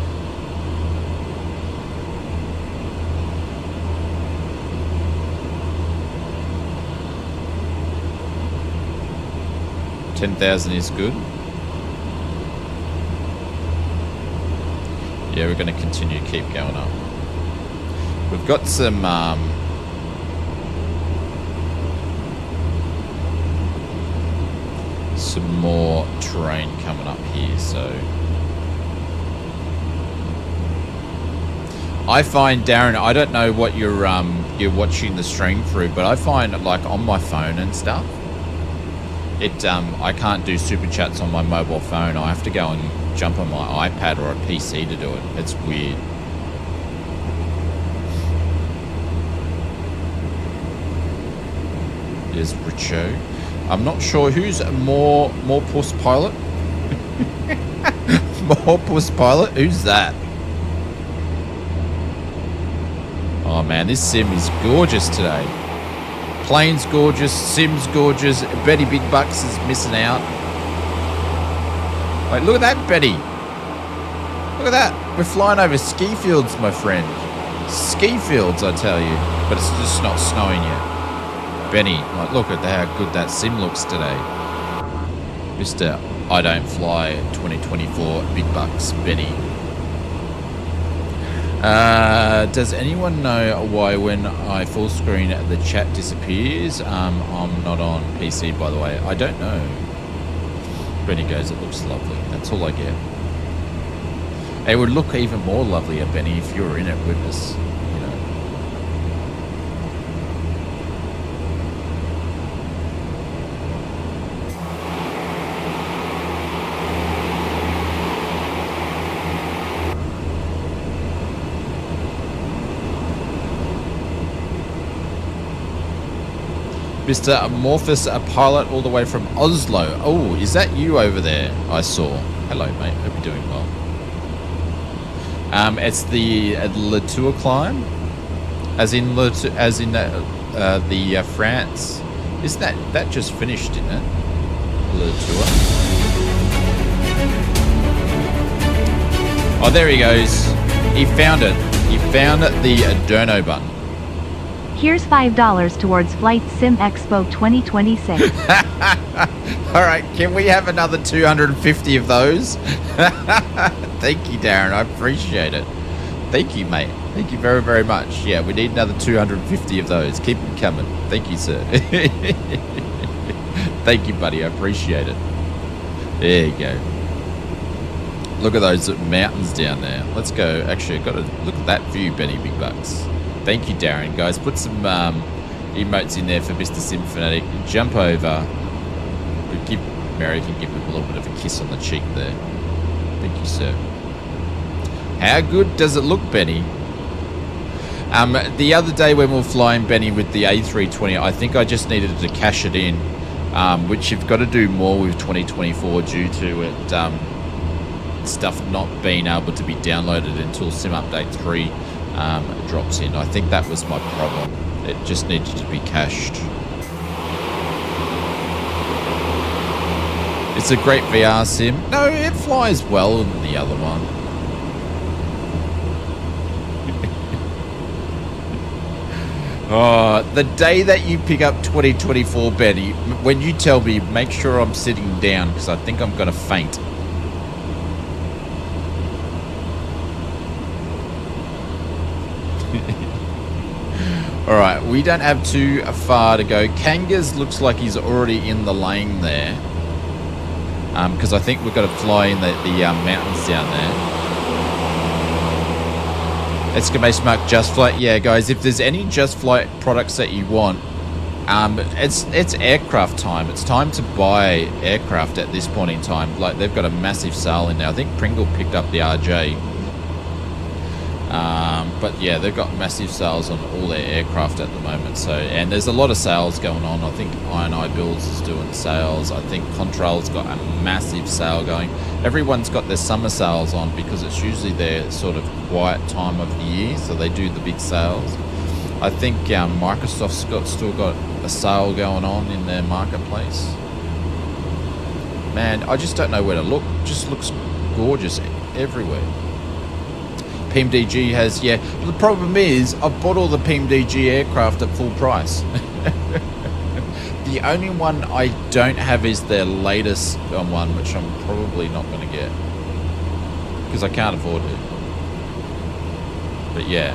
Speaker 3: $10,000 is good. Yeah, we're going to continue to keep going up. We've got some more terrain coming up here, so I find, Darren, I don't know what you're watching the stream through, but I find like on my phone and stuff, I can't do super chats on my mobile phone. I have to go and jump on my iPad or a PC to do it. It's weird. There's Richo. I'm not sure who's more puss pilot. More puss pilot. Who's that? Oh man, this sim is gorgeous today. Plane's gorgeous, sim's gorgeous. Betty Big Bucks is missing out. Wait, look at that, Betty. Look at that. We're flying over ski fields, my friend. Ski fields, I tell you. But it's just not snowing yet. Benny, like, look at how good that sim looks today. Mr. I don't fly 2024 Big Bucks, Benny. Does anyone know why when I full screen the chat disappears? I'm not on PC, by the way. I don't know. Benny goes, it looks lovely. That's all I get. It would look even more lovelier, Benny, if you were in it with us. You know. Mr. Amorphous, a pilot all the way from Oslo. Oh, is that you over there? I saw. Hello, mate. Hope you're doing well. It's the Latour climb, as in the France. Is that just finished, didn't it? Latour. Oh, there he goes. He found it. He found the Adorno button.
Speaker 4: Here's $5 towards Flight Sim Expo 2026.
Speaker 3: All right, can we have another 250 of those? Thank you, Darren. I appreciate it. Thank you, mate. Thank you very, very much. Yeah, we need another 250 of those. Keep them coming. Thank you, sir. Thank you, buddy. I appreciate it. There you go. Look at those mountains down there. Let's go. Actually, I've got to look at that view, Benny Big Bucks. Thank you, Darren. Guys, put some emotes in there for Mr. Sim Fanatic. Jump over. Mary can give him a little bit of a kiss on the cheek there. Thank you, sir. How good does it look, Benny? The other day when we were flying, Benny, with the A320, I think I just needed to cash it in, which you've got to do more with 2024 due to it stuff not being able to be downloaded until Sim Update 3 drops in. I think that was my problem. It just needed to be cached. It's a great VR sim. No, it flies well than the other one. Oh, the day that you pick up 2024, Betty, when you tell me, make sure I'm sitting down because I think I'm going to faint. All right, we don't have too far to go. Kangas looks like he's already in the lane there. Because I think we've got to fly in the mountains down there. Exclamation mark, Just Flight. Yeah, guys, if there's any Just Flight products that you want, it's aircraft time. It's time to buy aircraft at this point in time. Like, they've got a massive sale in there. I think Pringle picked up the RJ. But yeah, they've got massive sales on all their aircraft at the moment. So, and there's a lot of sales going on. I think Iron Eye Builds is doing sales. I think Contrail's got a massive sale going. Everyone's got their summer sales on because it's usually their sort of quiet time of the year. So they do the big sales. I think Microsoft's still got a sale going on in their marketplace. Man, I just don't know where to look. It just looks gorgeous everywhere. PMDG has, yeah. The problem is, I've bought all the PMDG aircraft at full price. The only one I don't have is their latest one, which I'm probably not going to get. Because I can't afford it. But yeah.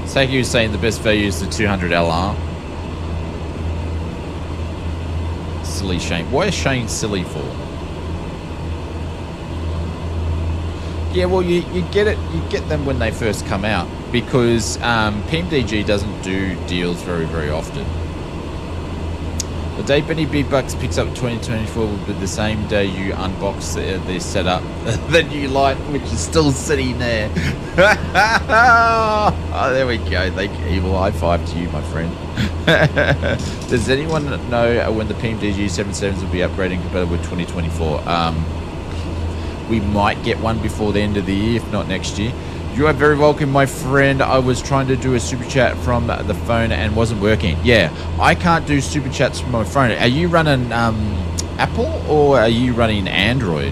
Speaker 3: Saki was saying the best value is the 200 LR. Silly Shane. Why is Shane silly for? Yeah, well, you get it. You get them when they first come out because PMDG doesn't do deals very, very often. The day Benny B Bucks picks up 2024 will be the same day you unbox the setup, the new light, which is still sitting there. Oh, there we go. Thank you, Evil. High five to you, my friend. Does anyone know when the PMDG 77s will be upgrading compatible with 2024? We might get one before the end of the year, if not next year. You are very welcome, my friend. I was trying to do a super chat from the phone and wasn't working. Yeah, I can't do super chats from my phone. Are you running Apple or are you running Android?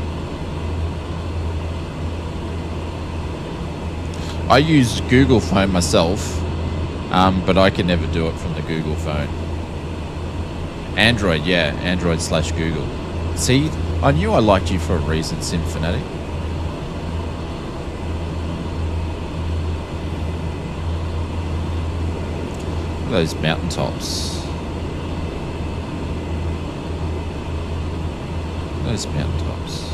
Speaker 3: I use Google phone myself, but I can never do it from the Google phone. Android, yeah, Android/Google. See, I knew I liked you for a reason, Sim Fanatic. Look at those mountaintops. Those mountaintops.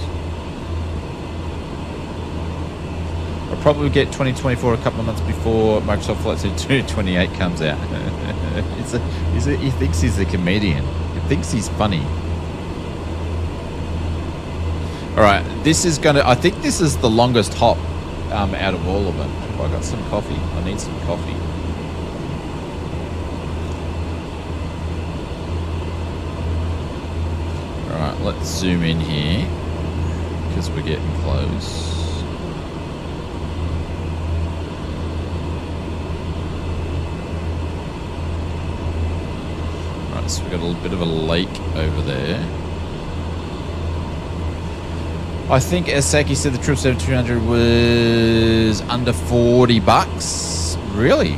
Speaker 3: I'll probably get 2024 a couple of months before Microsoft Flight Sim 228 comes out. He thinks he's a comedian. He thinks he's funny. All right, this is gonna. I think this is the longest hop out of all of them. Oh, I got some coffee. I need some coffee. All right, let's zoom in here because we're getting close. All right, so we've got a little bit of a lake over there. I think, as Saki said, the 777-200 was under $40. Really?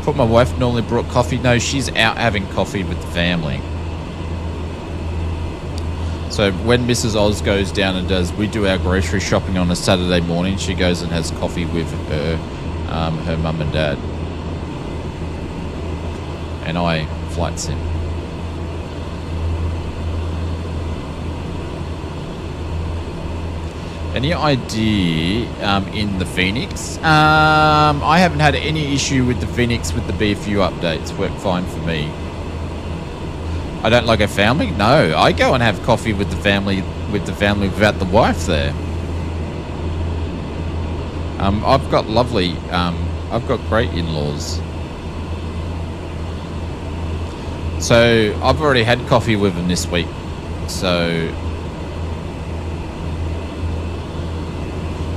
Speaker 3: Thought my wife normally brought coffee. No, she's out having coffee with the family. So when Mrs. Oz goes down and we do our grocery shopping on a Saturday morning, she goes and has coffee with her mum and dad. And I flight sim. Any idea in the Phoenix? I haven't had any issue with the Phoenix with the BFU updates. Work fine for me. I don't like a family? No, I go and have coffee with the family without the wife there. I've got lovely, I've got great in-laws. So I've already had coffee with them this week. So.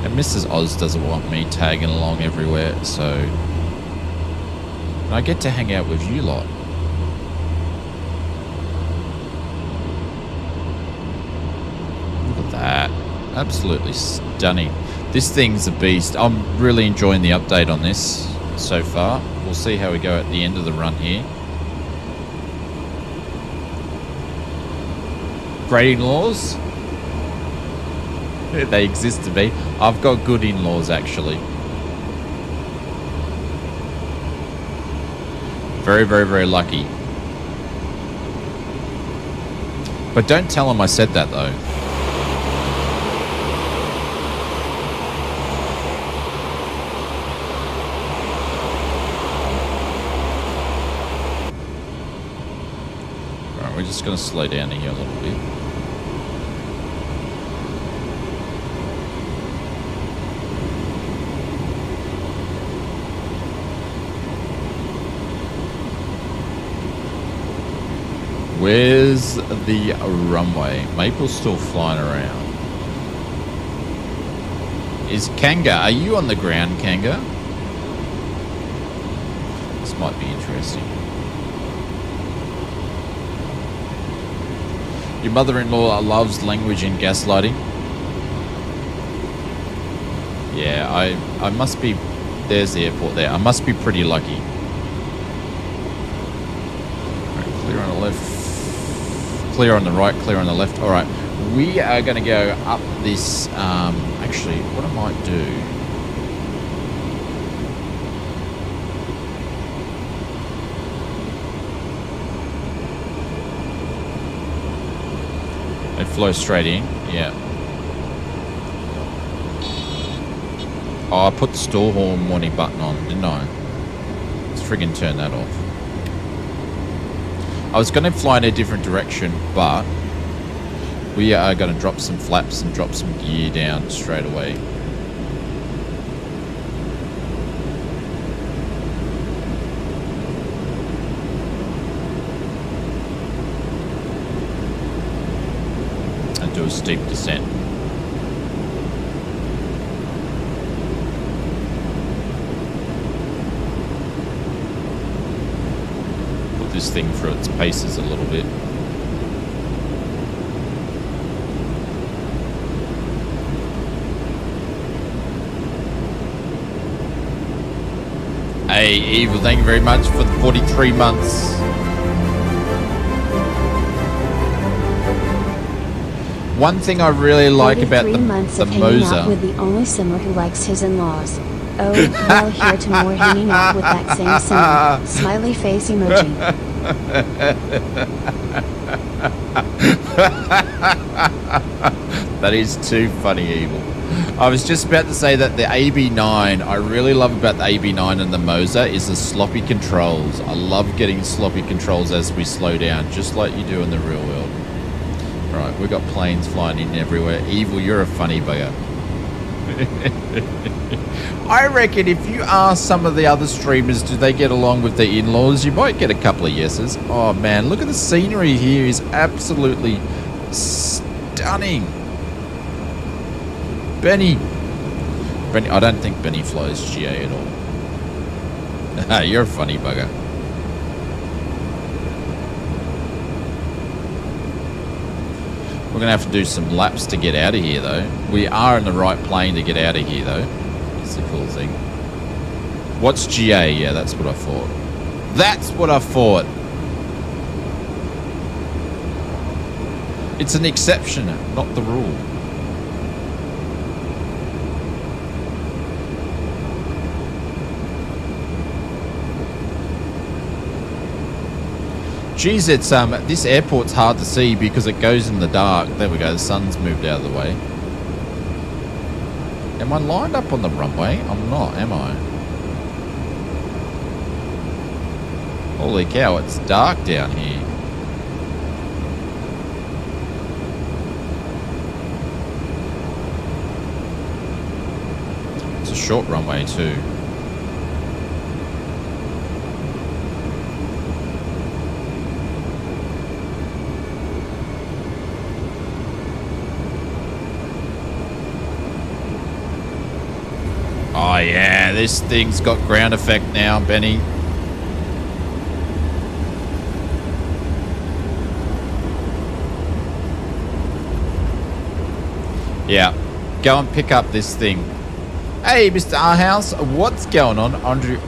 Speaker 3: And Mrs. Oz doesn't want me tagging along everywhere, so I get to hang out with you lot. Absolutely stunning. This thing's a beast. I'm really enjoying the update on this so far. We'll see how we go at the end of the run here. Great in-laws. They exist to me. I've got good in-laws, actually. Very, very, very lucky. But don't tell them I said that, though. Alright, we're just going to slow down here a little bit. Where's the runway? Maple's still flying around. Is Kanga? Are you on the ground, Kanga? This might be interesting. Your mother-in-law loves language and gaslighting. Yeah, I must be... There's the airport there. I must be pretty lucky. Right, clear on the left. Clear on the right, clear on the left. All right, we are going to go up this. Actually, what I might do. They flow straight in. Yeah. Oh, I put the stall horn warning button on, didn't I? Let's friggin' turn that off. I was going to fly in a different direction, but we are going to drop some flaps and drop some gear down straight away. And do a steep descent. This thing through its paces a little bit. Hey, Evil, thank you very much for the 43 months. One thing I really like about the Moza
Speaker 5: with the only simmer who likes his in-laws. Oh, well, here to more hanging out with that same simmer. Smiley face emoji.
Speaker 3: That is too funny, Evil. I was just about to say that the AB9, I really love about the AB9 and the Moza is the sloppy controls. I love getting sloppy controls as we slow down, just like you do in the real world. Right, we've got planes flying in everywhere. Evil, you're a funny bugger. I reckon if you ask some of the other streamers, do they get along with their in-laws, you might get a couple of yeses. Oh man, look at the scenery here. Is absolutely stunning. Benny, I don't think Benny flies GA at all. You're a funny bugger. We're going to have to do some laps to get out of here, though. We are in the right plane to get out of here, though. That's the cool thing. What's GA? Yeah, that's what I thought. That's what I thought. It's an exception, not the rule. Geez, it's this airport's hard to see because it goes in the dark. There we go, the sun's moved out of the way. Am I lined up on the runway? I'm not, am I? Holy cow, it's dark down here. It's a short runway too. Oh yeah, this thing's got ground effect now, Benny. Yeah, Go and pick up this thing. Hey, Mr. R House, what's going on?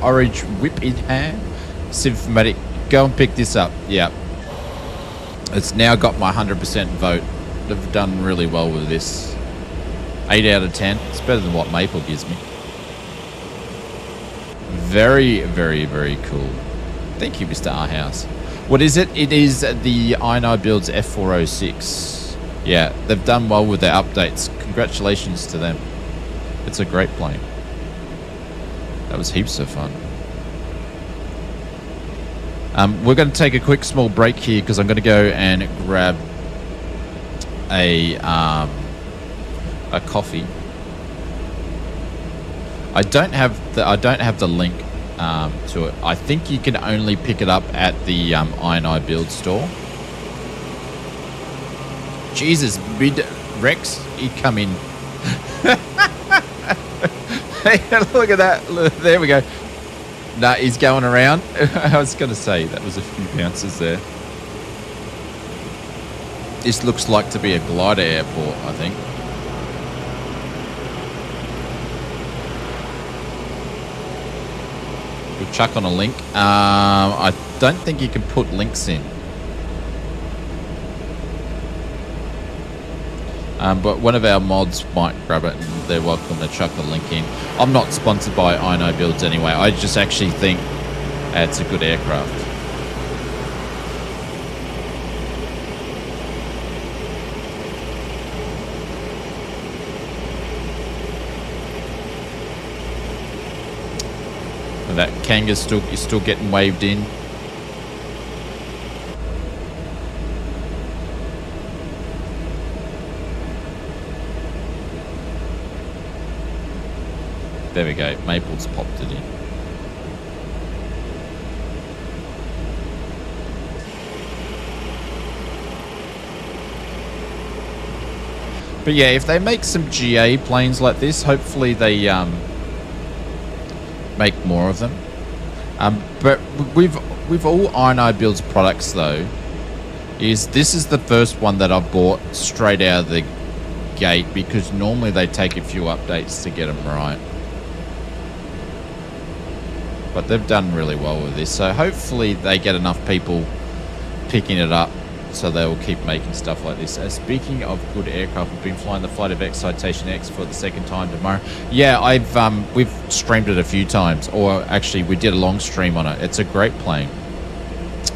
Speaker 3: Orange whip in hand. Symphomatic, go and pick this up. Yeah. It's now got my 100% vote. They've done really well with this. 8 out of 10. It's better than what Maple gives me. Very, very, very cool. Thank you, Mr. R House. What is it? It is the INI Builds F406. Yeah, they've done well with their updates. Congratulations to them. It's a great plane. That was heaps of fun. We're going to take a quick small break here because I'm going to go and grab a coffee. I don't have the link to it. I think you can only pick it up at the INI Build store. Jesus, mid Rex, he'd come in. Hey, look at that. Look, there we go. Nah, he's going around. I was going to say that was a few bounces there. This looks like to be a glider airport, I think. We'll chuck on a link. I don't think you can put links in. But one of our mods might grab it and they're welcome to chuck the link in. I'm not sponsored by INO Builds anyway. I just actually think it's a good aircraft. And that Kanga's is still getting waved in. There we go. Maple's popped it in. But yeah, if they make some GA planes like this, hopefully they make more of them. But with all INI Builds products though, this is the first one that I've bought straight out of the gate because normally they take a few updates to get them right. But they've done really well with this, so hopefully they get enough people picking it up so they will keep making stuff like this. Speaking of good aircraft, we've been flying the Flight of X Citation X for the second time tomorrow. Yeah, we've streamed it a few times, or actually we did a long stream on it. It's a great plane.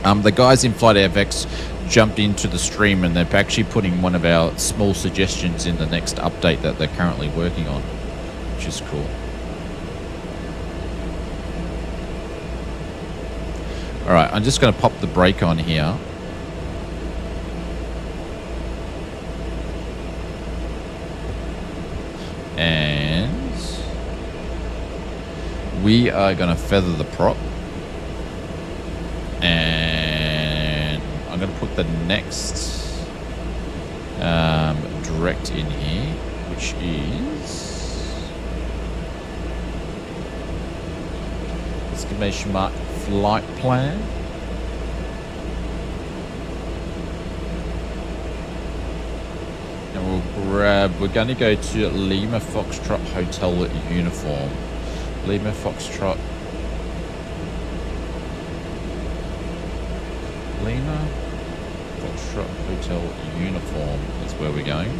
Speaker 3: The guys in Flight FX jumped into the stream and they're actually putting one of our small suggestions in the next update that they're currently working on, which is cool. Alright, I'm just going to pop the brake on here. And we are going to feather the prop. And I'm going to put the next direct in here, which is exclamation mark flight plan. And we're going to go to Lima Foxtrot Hotel uniform. Lima Foxtrot. Lima Foxtrot Hotel uniform is where we're going.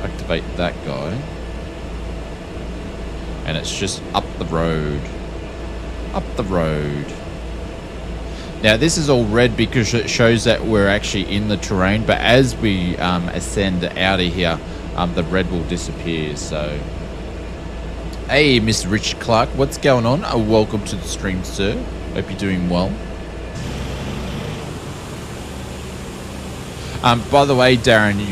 Speaker 3: Activate that guy. And it's just up the road. Up the road. Now this is all red because it shows that we're actually in the terrain, but as we ascend out of here, the red will disappear. So hey, Mr. Richard Clark, what's going on? Welcome to the stream, sir. Hope you're doing well. By the way, Darren,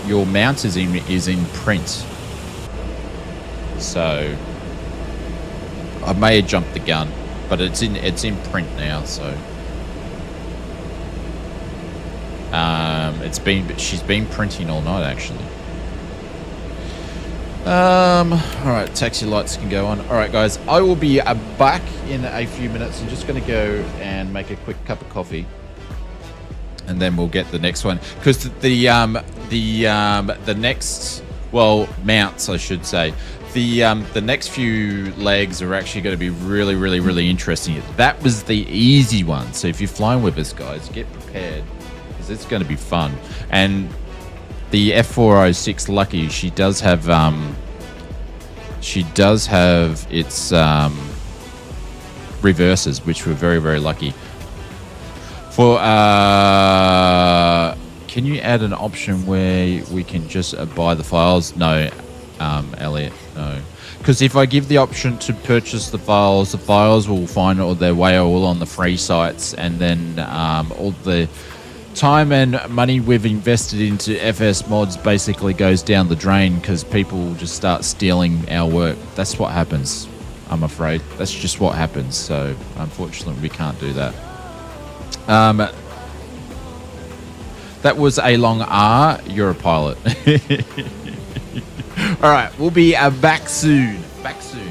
Speaker 3: your mount is in print, so I may have jumped the gun, but it's in print now. So she's been printing all night actually. All right, taxi lights can go on. All right, guys, I will be back in a few minutes. I'm just going to go and make a quick cup of coffee. and then we'll get the next one, because the next, well, mounts, I should say. The next few legs are actually going to be really interesting. That was the easy one. So if you're flying with us, guys, get prepared, because it's going to be fun. And the F406 Lucky, she does have its reverses, which we're very lucky for. Can you add an option where we can just buy the files? No, Elliot, no. Because if I give the option to purchase the files will find all their way all on the free sites, and then all the time and money we've invested into FS mods basically goes down the drain, because people just start stealing our work. That's what happens, I'm afraid. That's just what happens. So unfortunately, we can't do that. That was a long R. You're a pilot. All right, we'll be back soon. Back soon.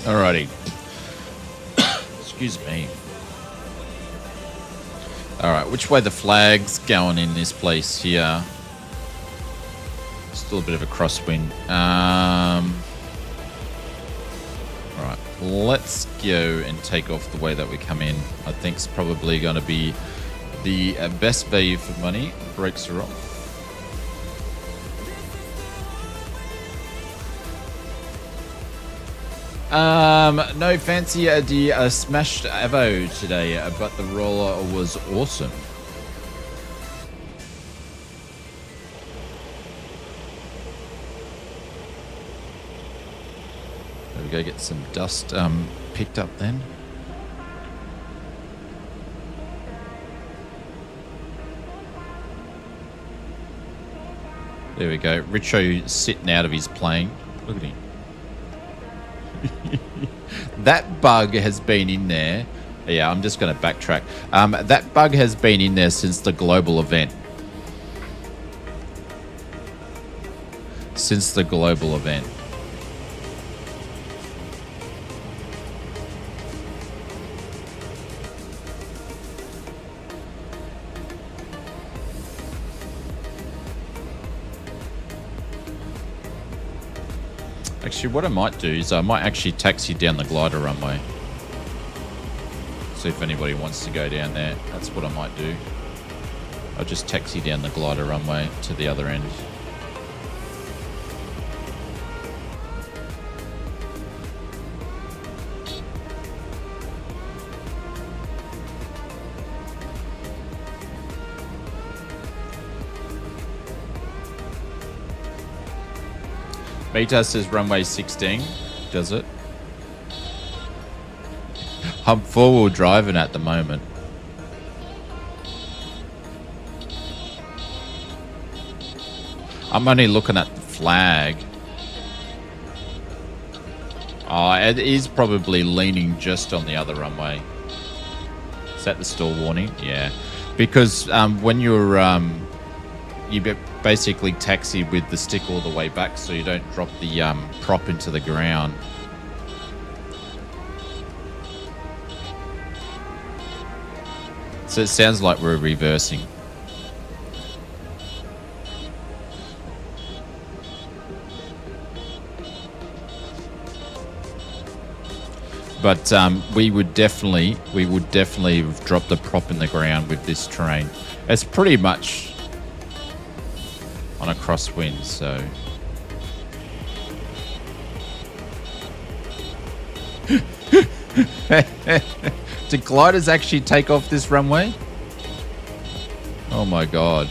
Speaker 3: Alrighty. Excuse me. Alright, which way the flag's going in this place here? Still a bit of a crosswind. Alright, let's go and take off the way that we come in. I think it's probably going to be the best value for money. Brakes are off. No fancy the smashed Evo today, but the roller was awesome. There we go, get some dust picked up then. There we go, Richo sitting out of his plane. Look at him. That bug has been in there. Yeah, I'm just going to backtrack. That bug has been in there since the global event. Since the global event. Actually, what I might do is I might actually taxi down the glider runway. See if anybody wants to go down there. That's what I might do. I'll just taxi down the glider runway to the other end. Beta says runway 16. Does it? I'm four-wheel driving at the moment. I'm only looking at the flag. Oh, it is probably leaning just on the other runway. Is that the stall warning? Yeah. Because when you're... you basically taxi with the stick all the way back so you don't drop the prop into the ground. So it sounds like we're reversing. But we would definitely have dropped the prop in the ground with this terrain. It's pretty much on a crosswind, so did gliders actually take off this runway? Oh my god.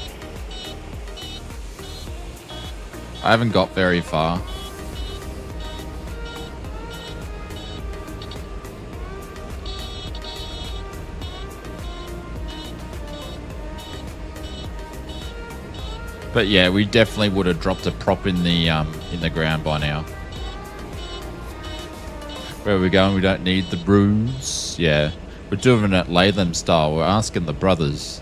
Speaker 3: I haven't got very far. But yeah, we definitely would have dropped a prop in the ground by now. Where are we going? We don't need the brews. Yeah, we're doing it Latham style. We're asking the brothers.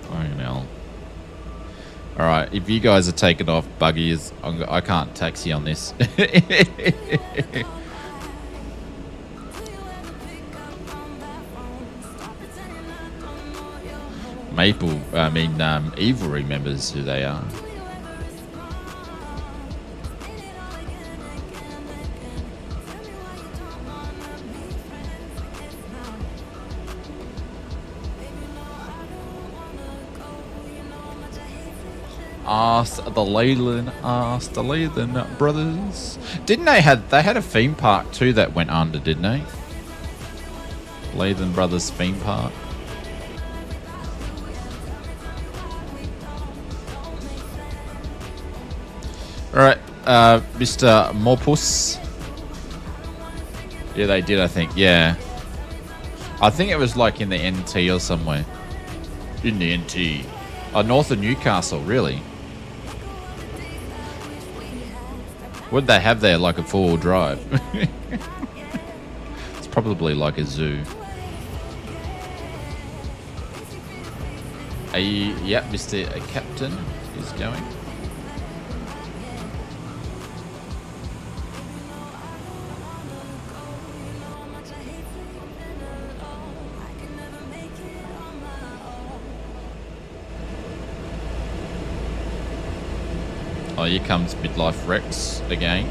Speaker 3: Fucking hell. All right, if you guys are taking off buggies, I can't taxi on this. Evil remembers who they are. Ask the Leyland brothers. Didn't they had a theme park too that went under, didn't they? Leyland Brothers theme park. Alright, Mr. Morpus. Yeah, they did, I think. Yeah. I think it was like in the NT or somewhere. In the NT. Oh, north of Newcastle, really? What'd they have there, like a four-wheel drive? It's probably like a zoo. Yep, Mr. Captain is going. Oh, here comes Midlife Rex again.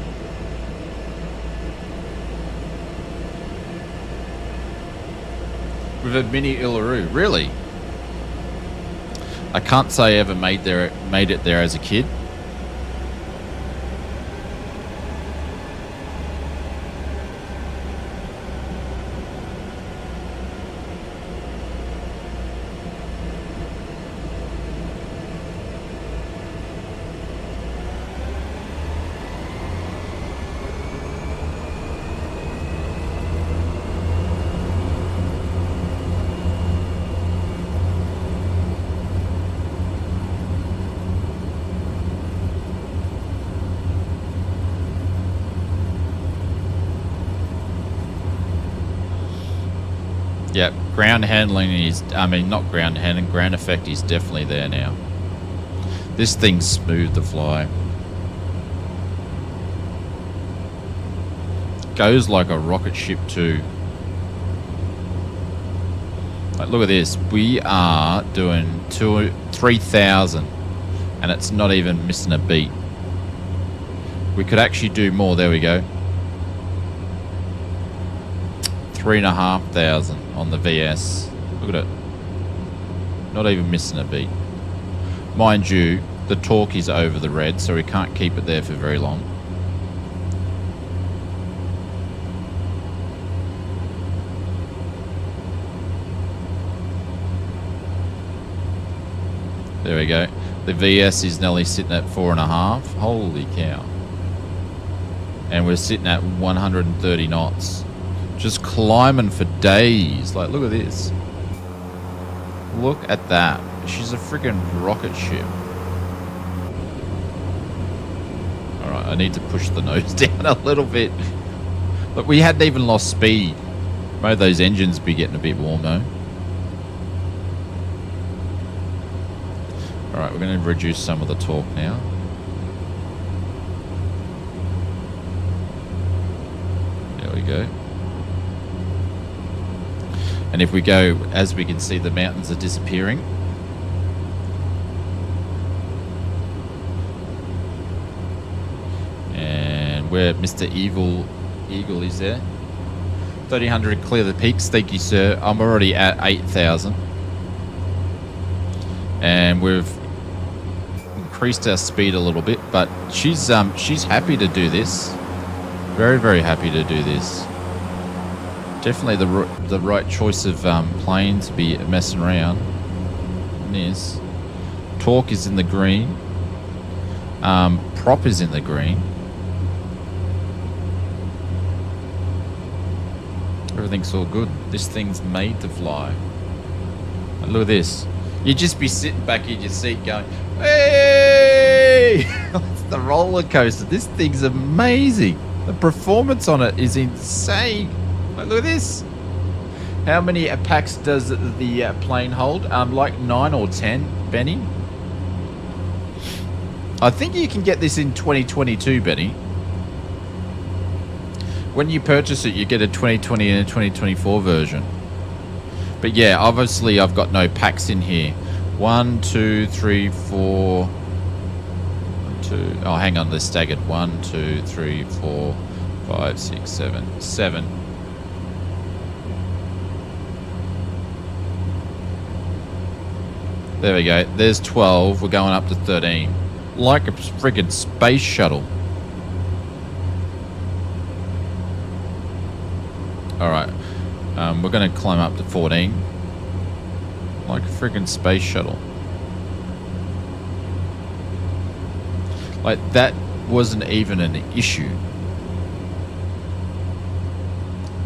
Speaker 3: With a mini Uluru, really? I can't say I ever made it there as a kid. Yep, ground handling is, not ground handling, ground effect is definitely there now. This thing's smooth to fly. Goes like a rocket ship too. Like, look at this. We are doing 3,000 and it's not even missing a beat. We could actually do more. There we go. 3,500 on the VS. Look at it. Not even missing a beat. Mind you, the torque is over the red, so we can't keep it there for very long. There we go. The VS is nearly sitting at 4.5. Holy cow. And we're sitting at 130 knots. Just climbing for days. Like, look at this. Look at that. She's a freaking rocket ship. Alright, I need to push the nose down a little bit. Look, we hadn't even lost speed. Maybe those engines be getting a bit warm though. Alright, we're going to reduce some of the torque now. There we go. And if we go, as we can see, the mountains are disappearing. And where Mr. Eagle is there. 1,300, clear the peaks. Thank you, sir. I'm already at 8,000. And we've increased our speed a little bit, but she's happy to do this. Very, very happy to do this. Definitely the right choice of plane to be messing around in this. Torque is in the green. Prop is in the green. Everything's all good. This thing's made to fly. And look at this. You'd just be sitting back in your seat going, hey! It's the roller coaster. This thing's amazing. The performance on it is insane. Like, look at this. How many packs does the plane hold? Like 9 or 10, Benny? I think you can get this in 2022, Benny. When you purchase it, you get a 2020 and a 2024 version. But yeah, obviously I've got no packs in here. 1, 2, 3, 4... 1, 2... Oh, hang on, they're staggered. 1, 2, 3, 4, 5, 6, 7. 7. There we go. There's 12. We're going up to 13. Like a friggin' space shuttle. Alright. We're going to climb up to 14. Like a friggin' space shuttle. Like, that wasn't even an issue.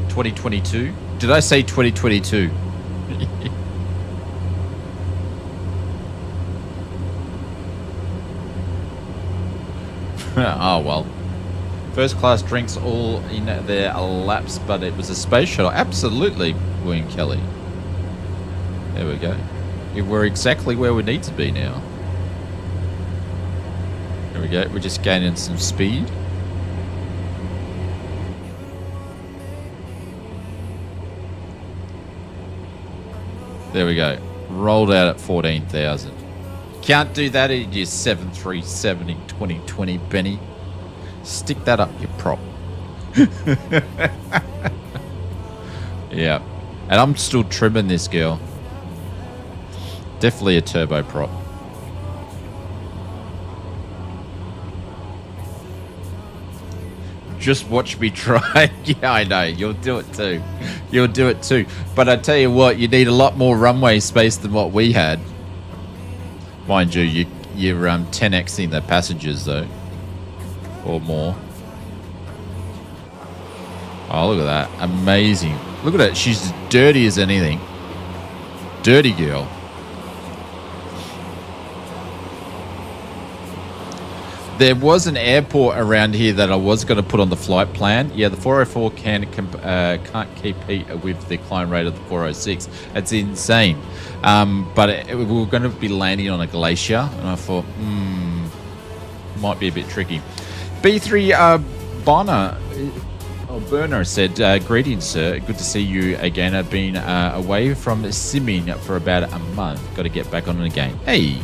Speaker 3: 2022? Did I say 2022? Oh well. First class drinks all in their laps, but it was a space shuttle. Absolutely, William Kelly. There we go. We're exactly where we need to be now. There we go. We're just gaining some speed. There we go. Rolled out at 14,000. Can't do that in your 737 in 2020, Benny. Stick that up your prop. Yeah. And I'm still trimming this girl. Definitely a turbo prop. Just watch me try. Yeah, I know. You'll do it too. You'll do it too. But I tell you what, you need a lot more runway space than what we had. Mind you, you're 10xing the passengers though. Or more. Oh, look at that. Amazing. Look at it. She's as dirty as anything. Dirty girl. There was an airport around here that I was going to put on the flight plan. Yeah, the 404 can't compete with the climb rate of the 406. It's insane. But we were going to be landing on a glacier, and I thought, might be a bit tricky. B3 Burner said, greetings, sir. Good to see you again. I've been away from simming for about a month. Got to get back on it again. Hey.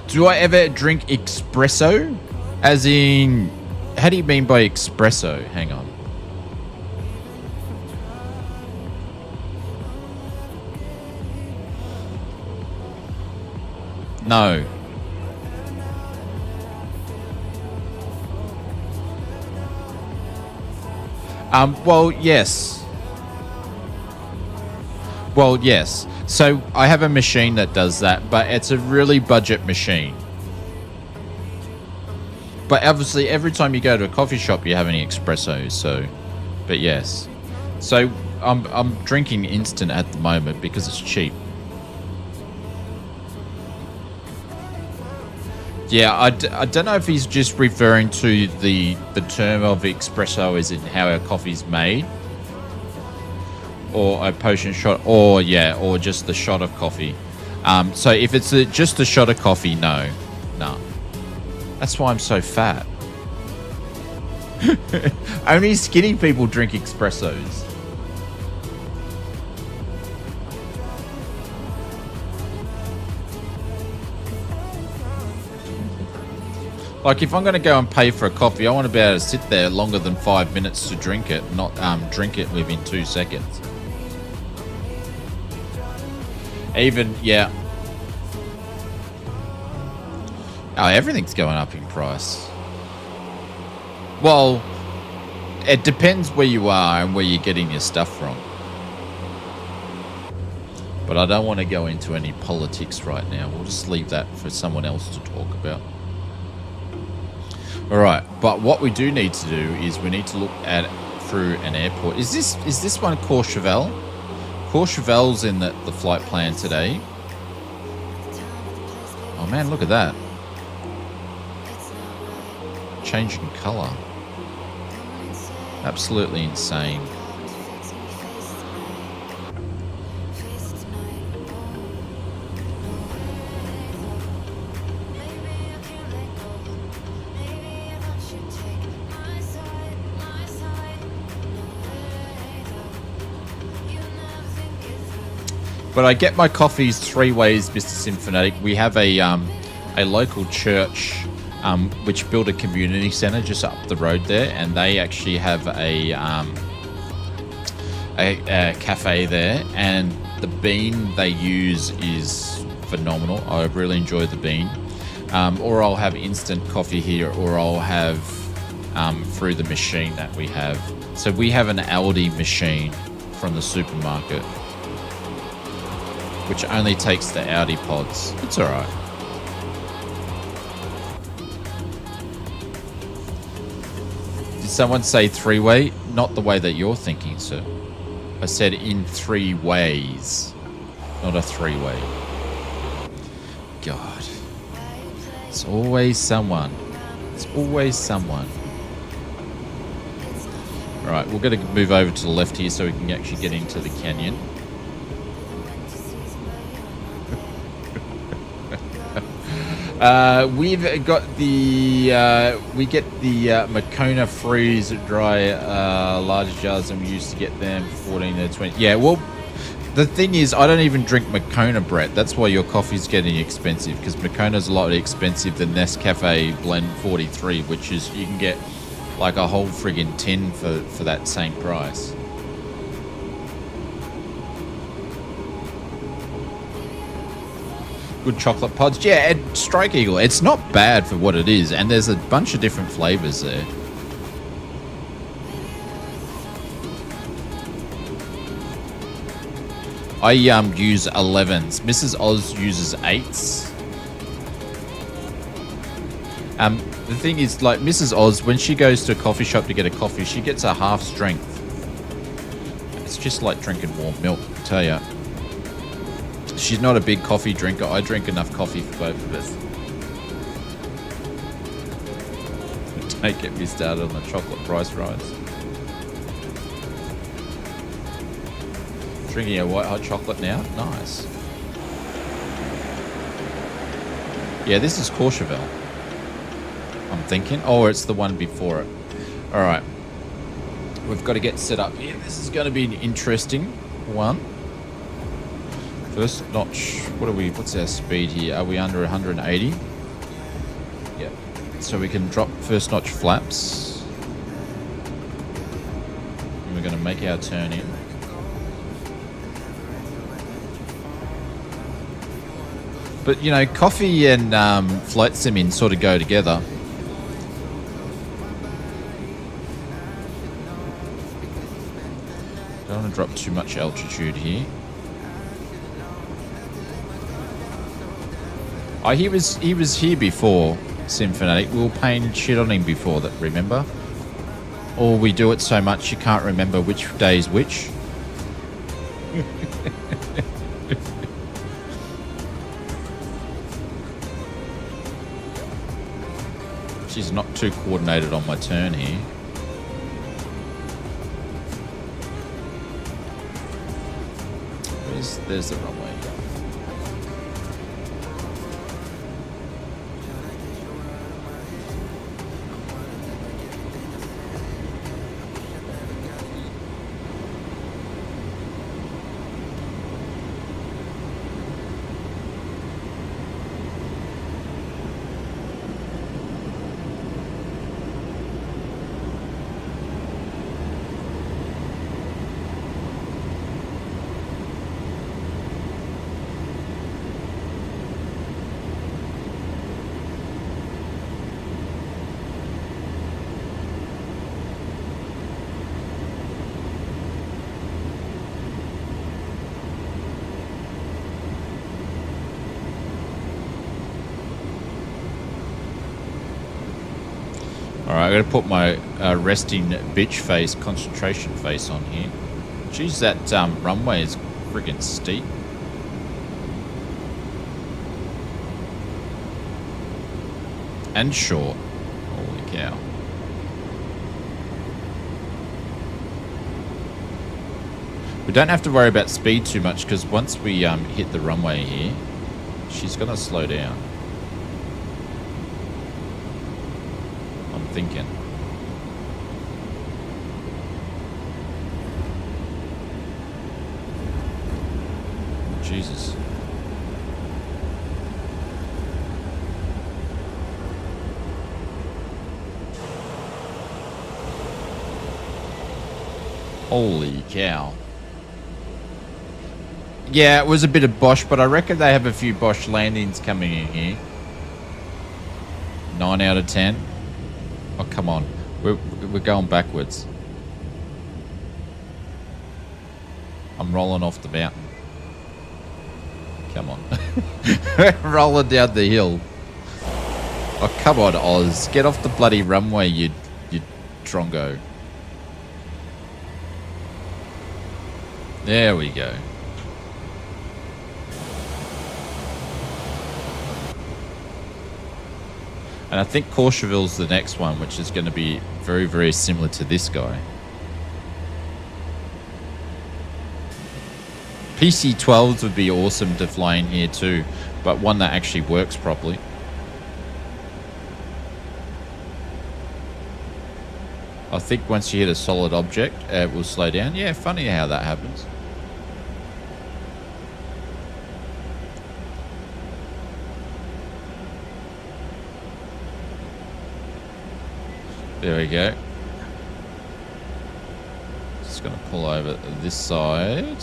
Speaker 3: Do I ever drink espresso? As in, how do you mean by espresso? Hang on. No. Well, yes. Well, yes. So I have a machine that does that, but it's a really budget machine. But obviously, every time you go to a coffee shop, you have any espressos. So, but yes. So I'm drinking instant at the moment because it's cheap. Yeah, I don't know if he's just referring to the term of espresso as in how our coffee's made. Or a potion shot, or just the shot of coffee. So if it's just a shot of coffee, no. That's why I'm so fat. Only skinny people drink espressos. Like if I'm going to go and pay for a coffee, I want to be able to sit there longer than 5 minutes to drink it, not drink it within 2 seconds. Even, yeah. Oh, everything's going up in price. Well, it depends where you are and where you're getting your stuff from. But I don't want to go into any politics right now. We'll just leave that for someone else to talk about. All right, but what we do need to do is we need to look at through an airport. Is this one Courchevel? Courchevel's in the flight plan today. Oh man, look at that. Changing color. Absolutely insane. But I get my coffees 3 ways, Mr. Symphonetic. We have a local church which built a community centre just up the road there, and they actually have a cafe there, and the bean they use is phenomenal. I really enjoy the bean. Or I'll have instant coffee here, or I'll have through the machine that we have. So we have an Aldi machine from the supermarket, which only takes the Audi pods. It's all right. Did someone say 3-way? Not the way that you're thinking, sir. I said in 3 ways, not a 3-way. God. It's always someone. It's always someone. All right, we're going to move over to the left here so we can actually get into the canyon. We've got the we get the Makona freeze dry larger jars, and we used to get them 14 to 20. Yeah, well, The thing is, I don't even drink Moccona, Brett. That's why your coffee's getting expensive, because Mocona's a lot expensive than Nescafe Blend 43, which is, you can get like a whole friggin' tin for that same price. Good chocolate pods. Yeah, and Strike Eagle. It's not bad for what it is, and there's a bunch of different flavors there. I use 11s. Mrs. Oz uses 8s. The thing is, like, Mrs. Oz, when she goes to a coffee shop to get a coffee, she gets a half strength. It's just like drinking warm milk, I tell ya. She's not a big coffee drinker. I drink enough coffee for both of us. Don't get me started on the chocolate price rise. Drinking a white hot chocolate now? Nice. Yeah, this is Courchevel, I'm thinking. Oh, it's the one before it. Alright. We've got to get set up here. This is going to be an interesting one. First notch. What's our speed here? Are we under 180? Yep. So we can drop first notch flaps. And we're going to make our turn in. But, you know, coffee and flight simming sort of go together. Don't want to drop too much altitude here. Oh, he was here before, Simfanatic. We were paying shit on him before that, remember? Or we do it so much you can't remember which day is which. She's not too coordinated on my turn here. There's the runway. Alright, I gotta put my resting bitch face, concentration face on here. Jeez, that runway is friggin' steep. And short. Holy cow. We don't have to worry about speed too much, because once we hit the runway here, she's gonna slow down. Thinking. Jesus. Holy cow. Yeah, it was a bit of Bosch, but I reckon they have a few Bosch landings coming in here. 9 out of 10. Oh, come on. We're going backwards. I'm rolling off the mountain. Come on. Rolling down the hill. Oh, come on, Oz. Get off the bloody runway, you trongo. There we go. And I think Courchevel's the next one, which is going to be very, very similar to this guy. PC-12s would be awesome to fly in here too, but one that actually works properly. I think once you hit a solid object, it will slow down. Yeah, funny how that happens. There we go. Just going to pull over this side.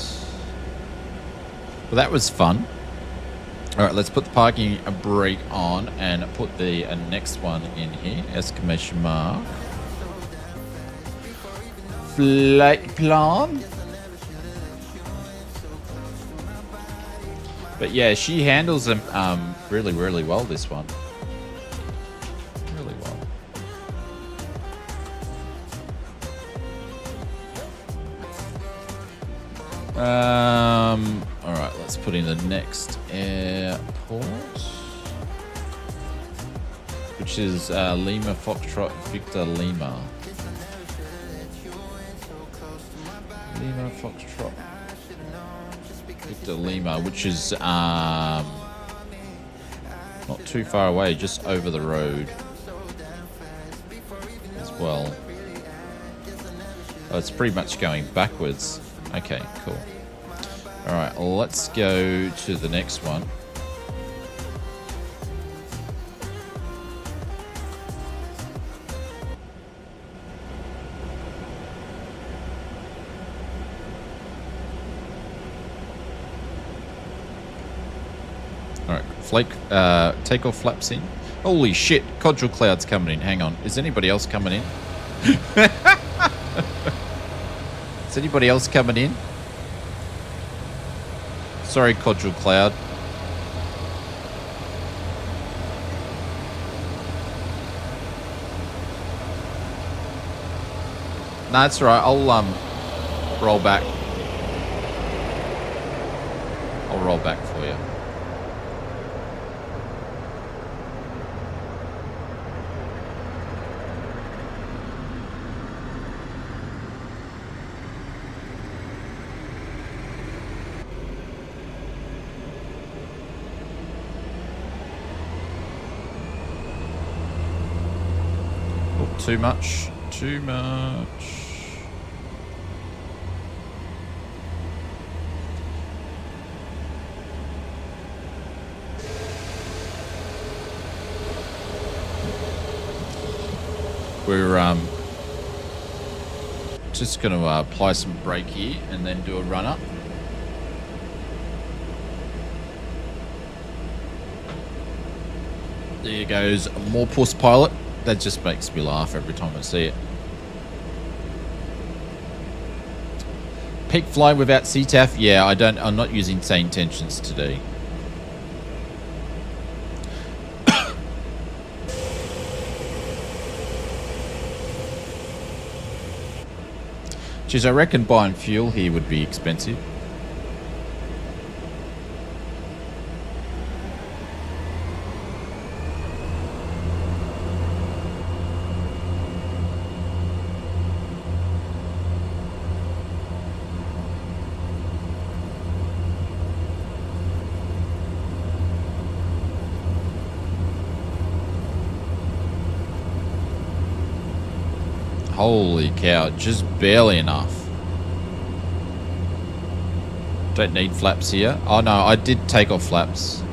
Speaker 3: Well, that was fun. All right, let's put the parking brake on and put the next one in here. Exclamation mark. Flight plan. But yeah, she handles them really, really well, this one. Really well. All right, let's put in the next airport, which is Lima Foxtrot Victor Lima. Lima Foxtrot Victor Lima, which is not too far away, just over the road as well. Oh, it's pretty much going backwards. Okay, cool. All right, let's go to the next one. All right, flake, takeoff flaps in. Holy shit, Codral Cloud's coming in. Hang on, is anybody else coming in? Is anybody else coming in? Sorry, Codral Cloud. No, that's all right. I'll roll back. I'll roll back for you. Too much. Too much. We're just going to apply some brake here and then do a run up. There goes more Puss Pilot. That just makes me laugh every time I see it. Peak fly without CTAF? Yeah, I'm not using sane tensions today. Geez, I reckon buying fuel here would be expensive. Holy cow, just barely enough. Don't need flaps here. Oh no, I did take off flaps.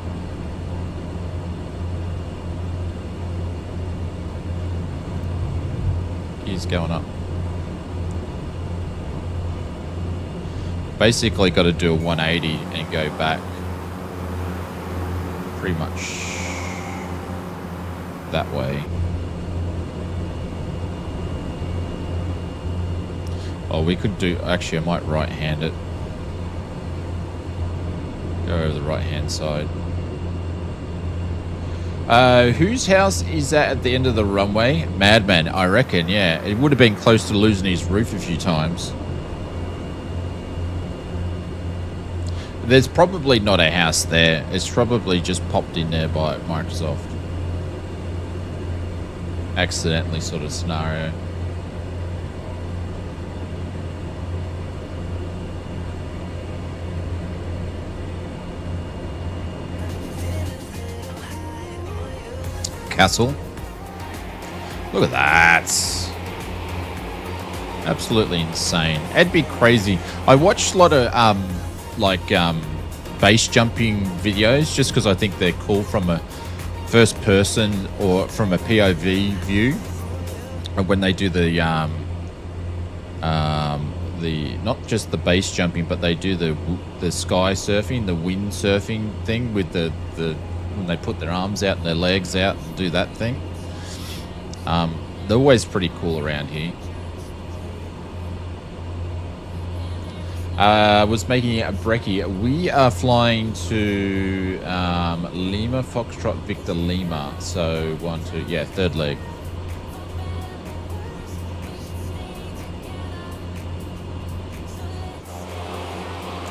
Speaker 3: Gears going up. Basically got to do a 180 and go back. Pretty much that way. Oh, we could do... Actually, I might right-hand it. Go over the right-hand side. Whose house is that at the end of the runway? Madman, I reckon, yeah. It would have been close to losing his roof a few times. There's probably not a house there. It's probably just popped in there by Microsoft. Accidentally sort of scenario. Castle. Look at that. Absolutely insane. It'd be crazy. I watched a lot of base jumping videos just because I think they're cool from a first person or from a POV view. when they do the not just the base jumping, but they do the sky surfing, the wind surfing thing with the when they put their arms out and their legs out and do that thing. They're always pretty cool around here. Was making a brekkie. We are flying to Lima Foxtrot Victor Lima. So 1, 2, yeah, third leg.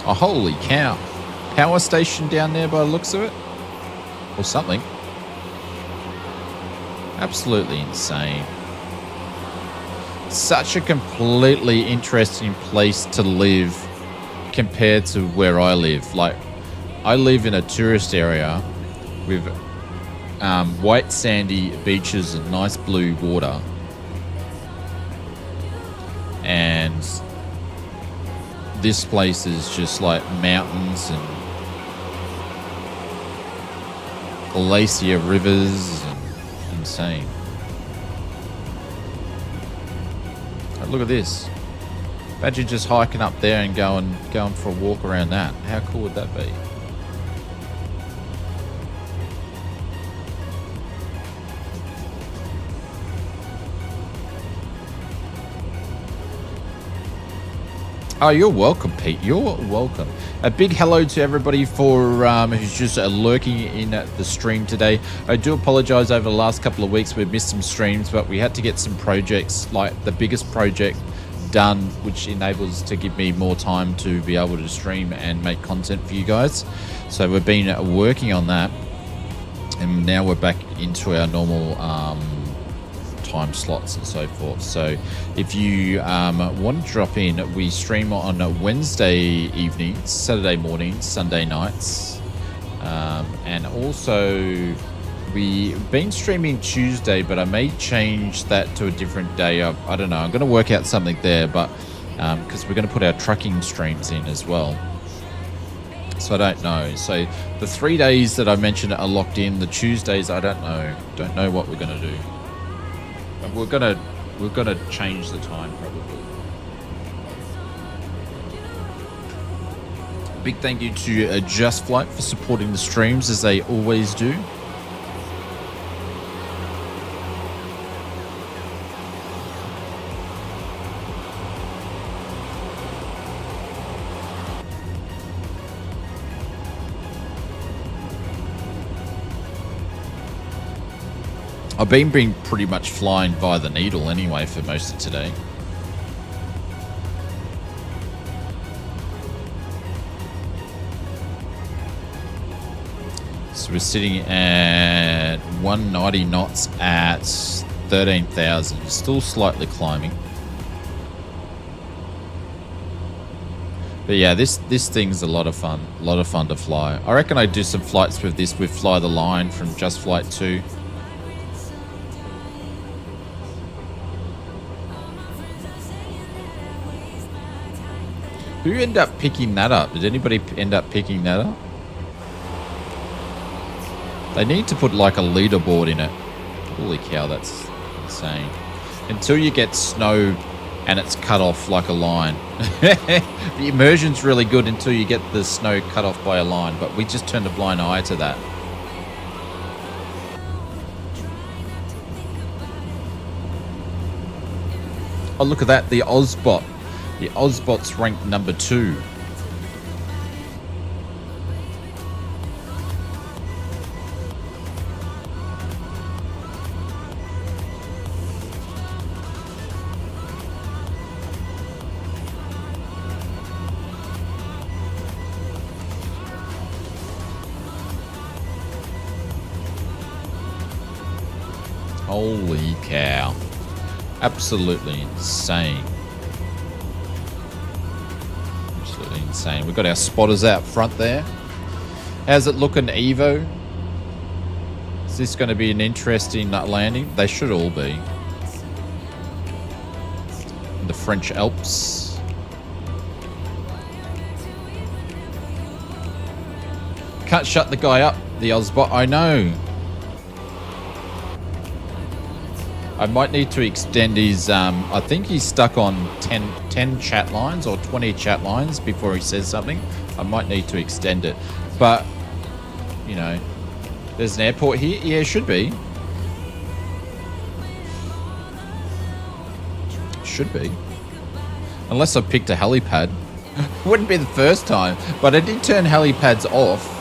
Speaker 3: Oh, holy cow. Power station down there by the looks of it. Or something. Absolutely insane. Such a completely interesting place to live compared to where I live. Like, I live in a tourist area with white sandy beaches and nice blue water. And this place is just like mountains and glacier rivers and insane. Look at this. Imagine just hiking up there and going for a walk around that. How cool would that be? Oh, you're welcome, Pete. You're welcome. A big hello to everybody for who's just lurking in the stream today. I do apologize over the last couple of weeks. We've missed some streams, but we had to get some projects, like the biggest project, done, which enables to give me more time to be able to stream and make content for you guys. So we've been working on that, and now we're back into our normal time slots and so forth. So if you want to drop in, we stream on Wednesday evenings, Saturday mornings, Sunday nights, and also we've been streaming Tuesday, but I may change that to a different day. I don't know, I'm going to work out something there, but because we're going to put our trucking streams in as well. So I don't know. So the 3 days that I mentioned are locked in. The Tuesdays, I don't know what we're going to do. We're gonna change the time probably. Big thank you to Just Flight for supporting the streams as they always do. I've been pretty much flying by the needle anyway for most of today. So we're sitting at 190 knots at 13,000. Still slightly climbing. But yeah, this thing's a lot of fun. A lot of fun to fly. I reckon I'd do some flights with this with Fly the Line from Just Flight 2. Who ended up picking that up? Did anybody end up picking that up? They need to put like a leaderboard in it. Holy cow, that's insane. Until you get snow and it's cut off like a line. The immersion's really good until you get the snow cut off by a line, but we just turned a blind eye to that. Oh, look at that, the Ozbot. The Ozbot's ranked number 2. Holy cow. Absolutely insane. Insane. We've got our spotters out front there. How's it looking, Evo? Is this going to be an interesting landing? They should all be. In the French Alps. Can't shut the guy up, the Ozbot. I know. I might need to extend his, I think he's stuck on 10 chat lines or 20 chat lines before he says something. I might need to extend it. But, you know, there's an airport here. Yeah, it should be. Should be. Unless I picked a helipad. Wouldn't be the first time. But I did turn helipads off.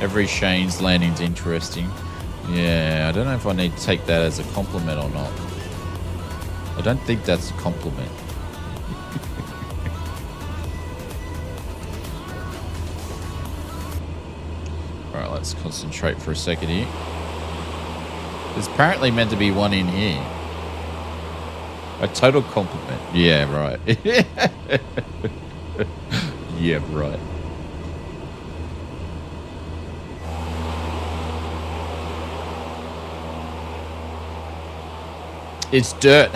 Speaker 3: Every Shane's landing's interesting. Yeah, I don't know if I need to take that as a compliment or not. I don't think that's a compliment. Alright, let's concentrate for a second here. There's apparently meant to be one in here. A total compliment. Yeah, right. Yeah, right. It's dirt.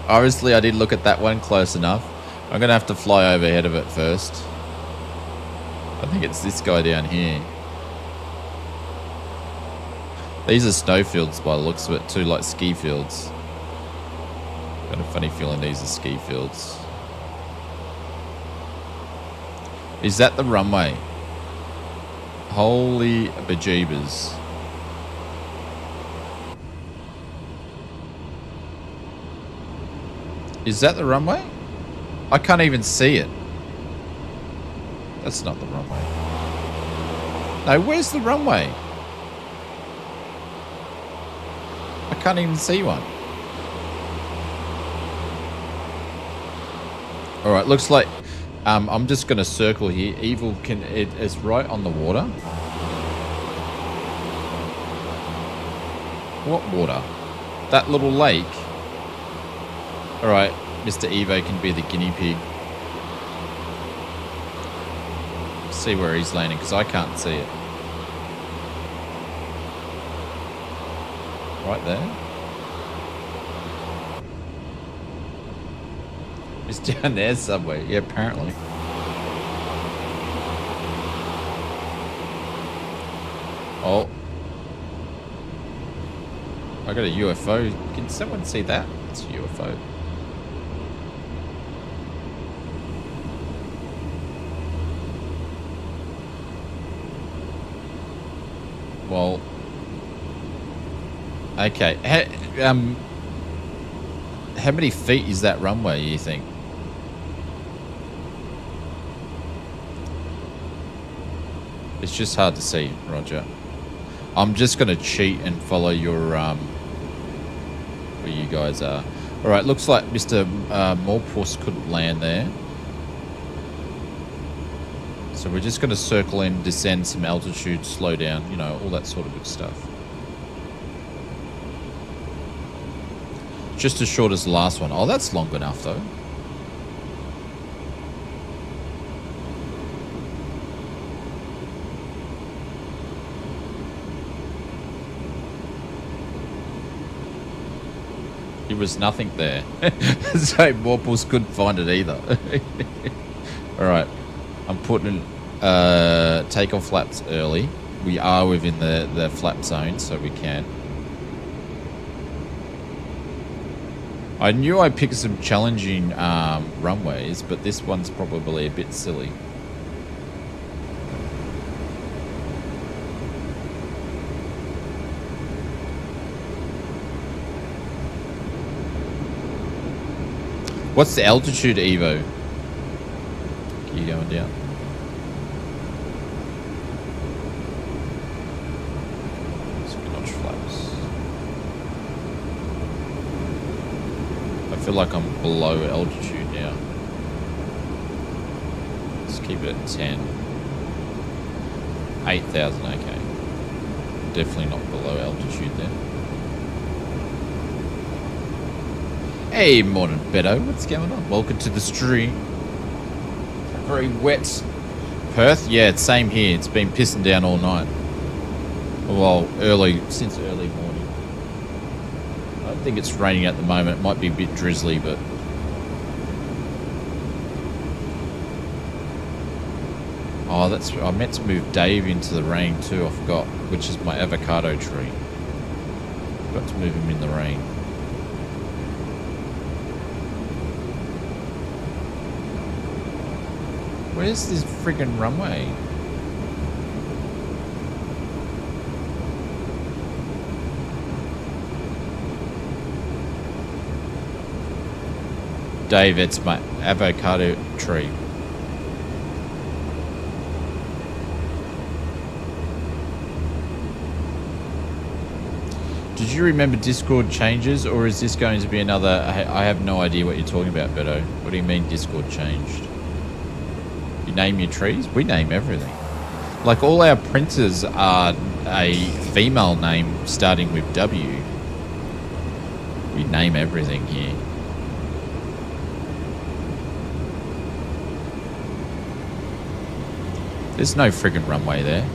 Speaker 3: Obviously, I did look at that one close enough. I'm going to have to fly overhead of it first. I think it's this guy down here. These are snowfields by the looks of it too, like ski fields. Got a funny feeling these are ski fields. Is that the runway? Holy bejeebers. Is that the runway? I can't even see it. That's not the runway. No, where's the runway? I can't even see one. Alright, looks like I'm just going to circle here. Evil is right on the water. What water? That little lake? Alright, Mr. Evo can be the guinea pig. See where he's landing, because I can't see it. Right there. It's down there somewhere. Yeah, apparently. Oh. I got a UFO. Can someone see that? It's a UFO. Well, okay. How many feet is that runway, you think? It's just hard to see, Roger. I'm just going to cheat and follow your, where you guys are. All right, looks like Mr. Morpus couldn't land there. So we're just going to circle in, descend some altitude, slow down, you know, all that sort of good stuff. Just as short as the last one. Oh, that's long enough, though. There was nothing there. So Morpus couldn't find it either. All right. I'm putting takeoff flaps early. We are within the flap zone, so we can. I knew I picked some challenging runways, but this one's probably a bit silly. What's the altitude, Evo? Keep going down. Notch flaps. I feel like I'm below altitude now. Let's keep it at 10. 8,000, okay. Definitely not below altitude then. Hey, morning, Beto. What's going on? Welcome to the stream. Very wet. Perth? Yeah, it's same here. It's been pissing down all night. Well, since early morning. I don't think it's raining at the moment. It might be a bit drizzly, but... Oh, that's... I meant to move Dave into the rain too. I forgot. Which is my avocado tree. Got to move him in the rain. Where's this friggin' runway? Dave, it's my avocado tree. Did you remember Discord changes, or is this going to be another... I have no idea what you're talking about, Beto. What do you mean Discord changed? You name your trees? We name everything. Like, all our printers are a female name starting with W. We name everything here. There's no friggin' runway there.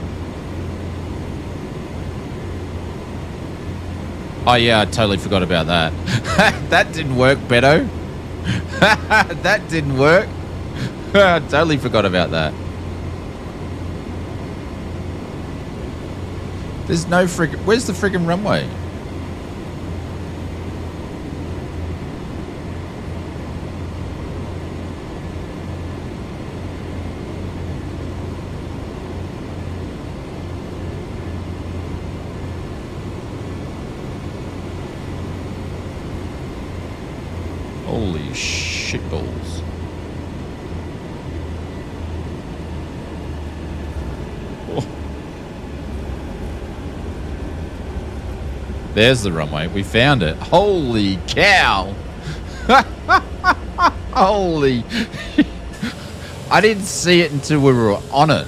Speaker 3: Oh yeah, I totally forgot about that. That didn't work, Beto. That didn't work. I totally forgot about that. There's no friggin'... Where's the friggin' runway? Holy shitballs. Oh. There's the runway. We found it. Holy cow. Holy. I didn't see it until we were on it.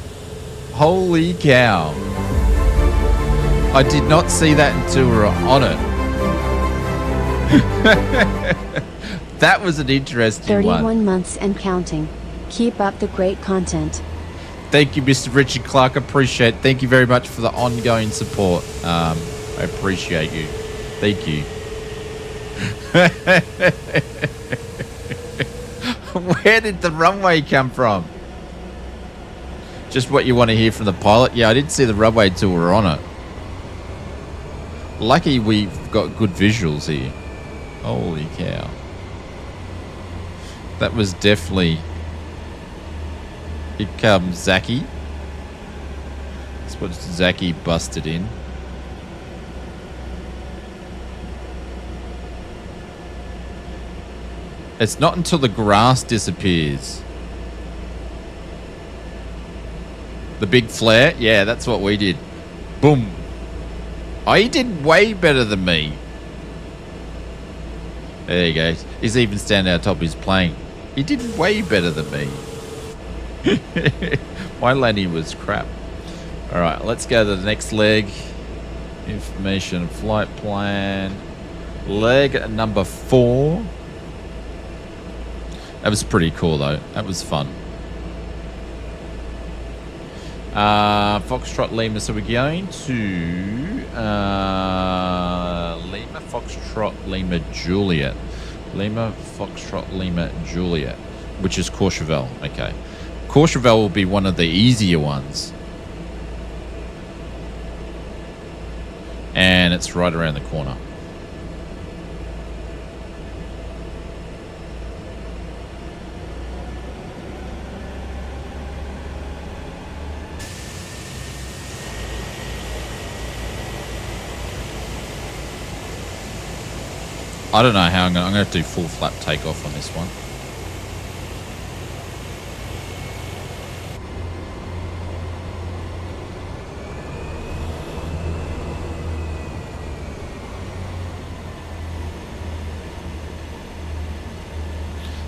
Speaker 3: Holy cow. I did not see that until we were on it. That was an interesting
Speaker 5: 31
Speaker 3: one.
Speaker 5: months and counting. Keep up the great content.
Speaker 3: Thank you, Mr. Richard Clark. Appreciate it. Thank you very much for the ongoing support. I appreciate you. Thank you. Where did the runway come from? Just what you want to hear from the pilot? Yeah, I didn't see the runway until we were on it. Lucky we've got good visuals here. Holy cow. That was definitely... Here comes Zaki. That's what Zaki busted in. It's not until the grass disappears. The big flare? Yeah, that's what we did. Boom. Oh, he did way better than me. There you go. He's even standing out top of his plane. He did way better than me. My landing was crap. Alright, let's go to the next leg. Information flight plan. Leg number 4. That was pretty cool though. That was fun. Foxtrot Lima. So we're going to Lima Foxtrot Lima Juliet. Lima Foxtrot Lima Juliet, which is Courchevel. Okay. Courchevel will be one of the easier ones. And it's right around the corner. I don't know how I'm going to have to do full flap takeoff on this one.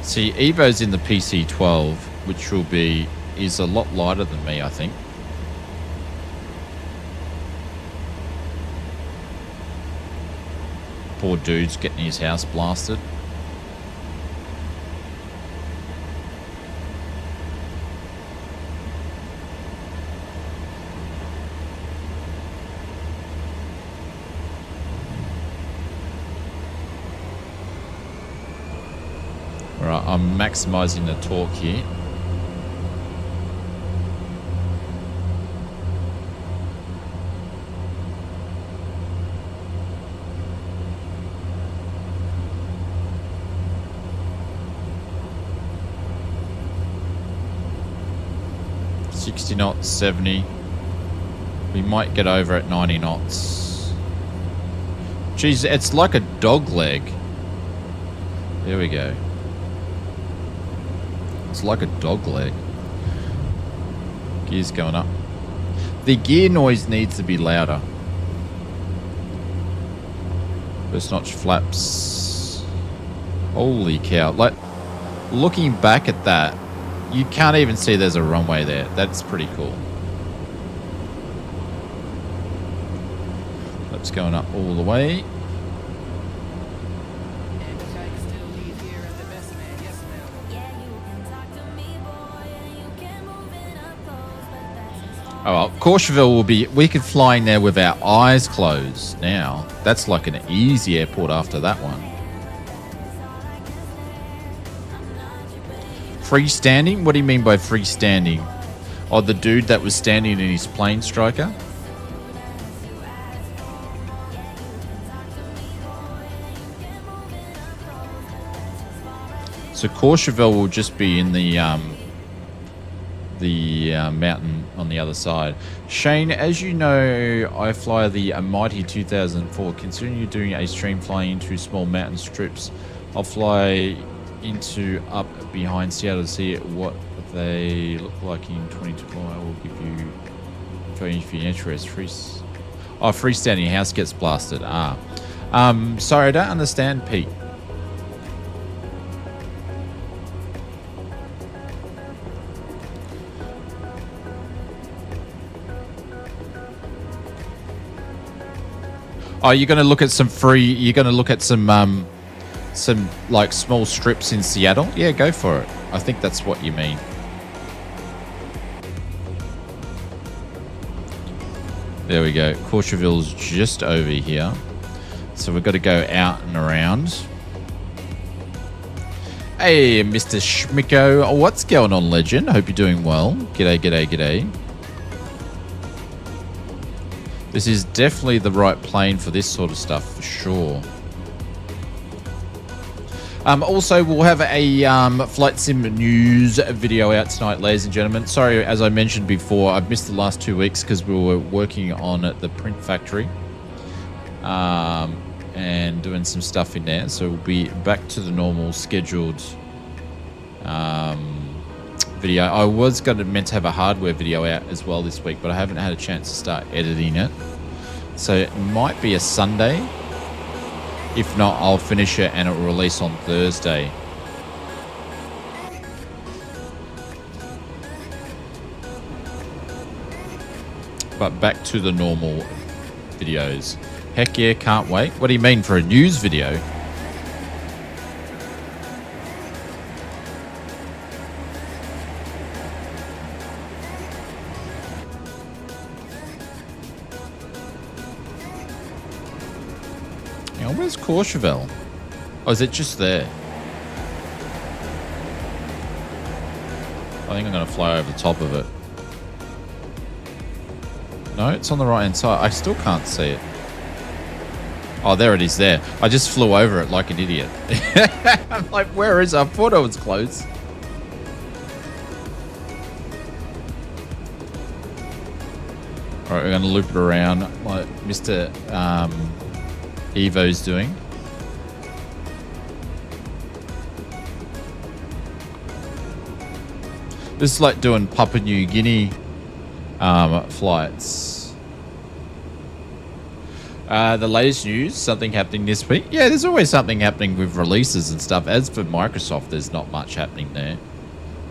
Speaker 3: See, Evo's in the PC-12, which is a lot lighter than me, I think. Poor dude's getting his house blasted. Alright, I'm maximizing the torque here. 60 knots, 70. We might get over at 90 knots. Jeez, it's like a dog leg. There we go. It's like a dog leg. Gear's going up. The gear noise needs to be louder. First notch flaps. Holy cow. Like, looking back at that, you can't even see there's a runway there. That's pretty cool. Flaps going up all the way. Oh, well, Courchevel will be... We could fly in there with our eyes closed now. That's like an easy airport after that one. Freestanding? What do you mean by freestanding? Oh, the dude that was standing in his plane striker? So Courchevel will just be in the mountain on the other side. Shane, as you know, I fly the Mighty 2004. Considering you're doing a stream flying into small mountain strips, I'll fly into up behind Seattle to see what they look like in 2020. I will give you if you're interested. Freestanding house gets blasted. Sorry, I don't understand, Pete. Oh, you're going to look at some free... You're going to look at some like small strips in Seattle? Yeah, go for it. I think that's what you mean. There we go. Courchevel's just over here. So we've got to go out and around. Hey, Mr. Schmicko. Oh, what's going on, legend? Hope you're doing well. G'day, g'day, g'day. This is definitely the right plane for this sort of stuff, for sure. Also, we'll have a Flight Sim news video out tonight, ladies and gentlemen. Sorry, as I mentioned before, I've missed the last 2 weeks because we were working on the print factory and doing some stuff in there. So we'll be back to the normal scheduled video. I was meant to have a hardware video out as well this week, but I haven't had a chance to start editing it. So it might be a Sunday. If not, I'll finish it and it will release on Thursday. But back to the normal videos. Heck yeah, can't wait. What do you mean, for a news video? Where's Courchevel? Oh, is it just there? I think I'm going to fly over the top of it. No, it's on the right hand side. I still can't see it. Oh, there it is there. I just flew over it like an idiot. I'm like, where is it? I thought I was close. Alright, we're going to loop it around like Mr. Evo's doing. This is like doing Papua New Guinea flights. The latest news, something happening this week. Yeah, there's always something happening with releases and stuff. As for Microsoft, there's not much happening there.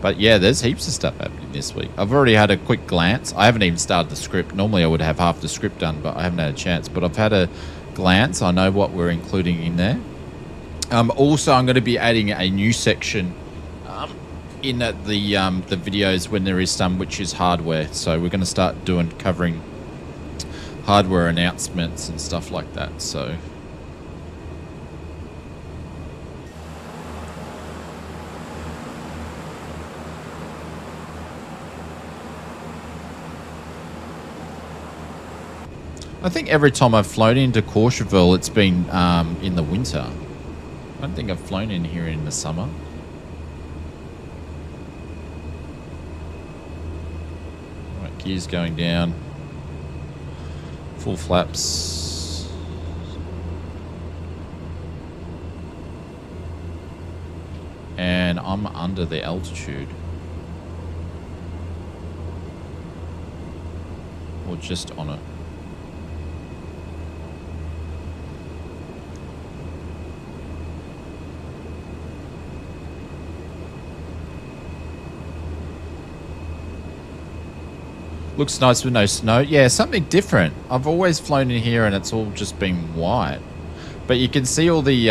Speaker 3: But yeah, there's heaps of stuff happening this week. I've already had a quick glance. I haven't even started the script. Normally I would have half the script done, but I haven't had a chance. But I've had a glance. I know what we're including in there. Also, I'm going to be adding a new section in the videos when there is some, which is hardware. So we're going to start covering hardware announcements and stuff like that. So I think every time I've flown into Courchevel, it's been in the winter. I don't think I've flown in here in the summer. Gears going down. Full flaps. And I'm under the altitude. Or just on it. Looks nice with no snow. Yeah, something different. I've always flown in here and it's all just been white. But you can see all the,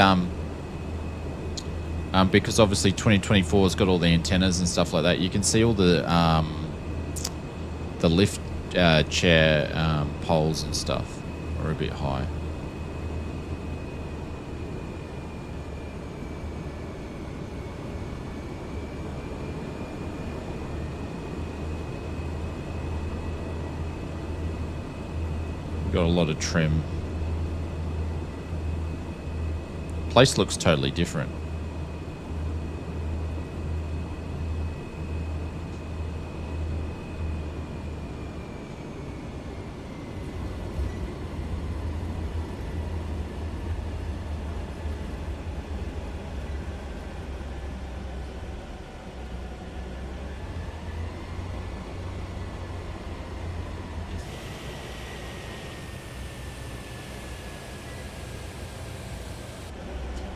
Speaker 3: because obviously 2024 has got all the antennas and stuff like that. You can see all the lift chair poles and stuff are a bit high. Got a lot of trim. Place looks totally different.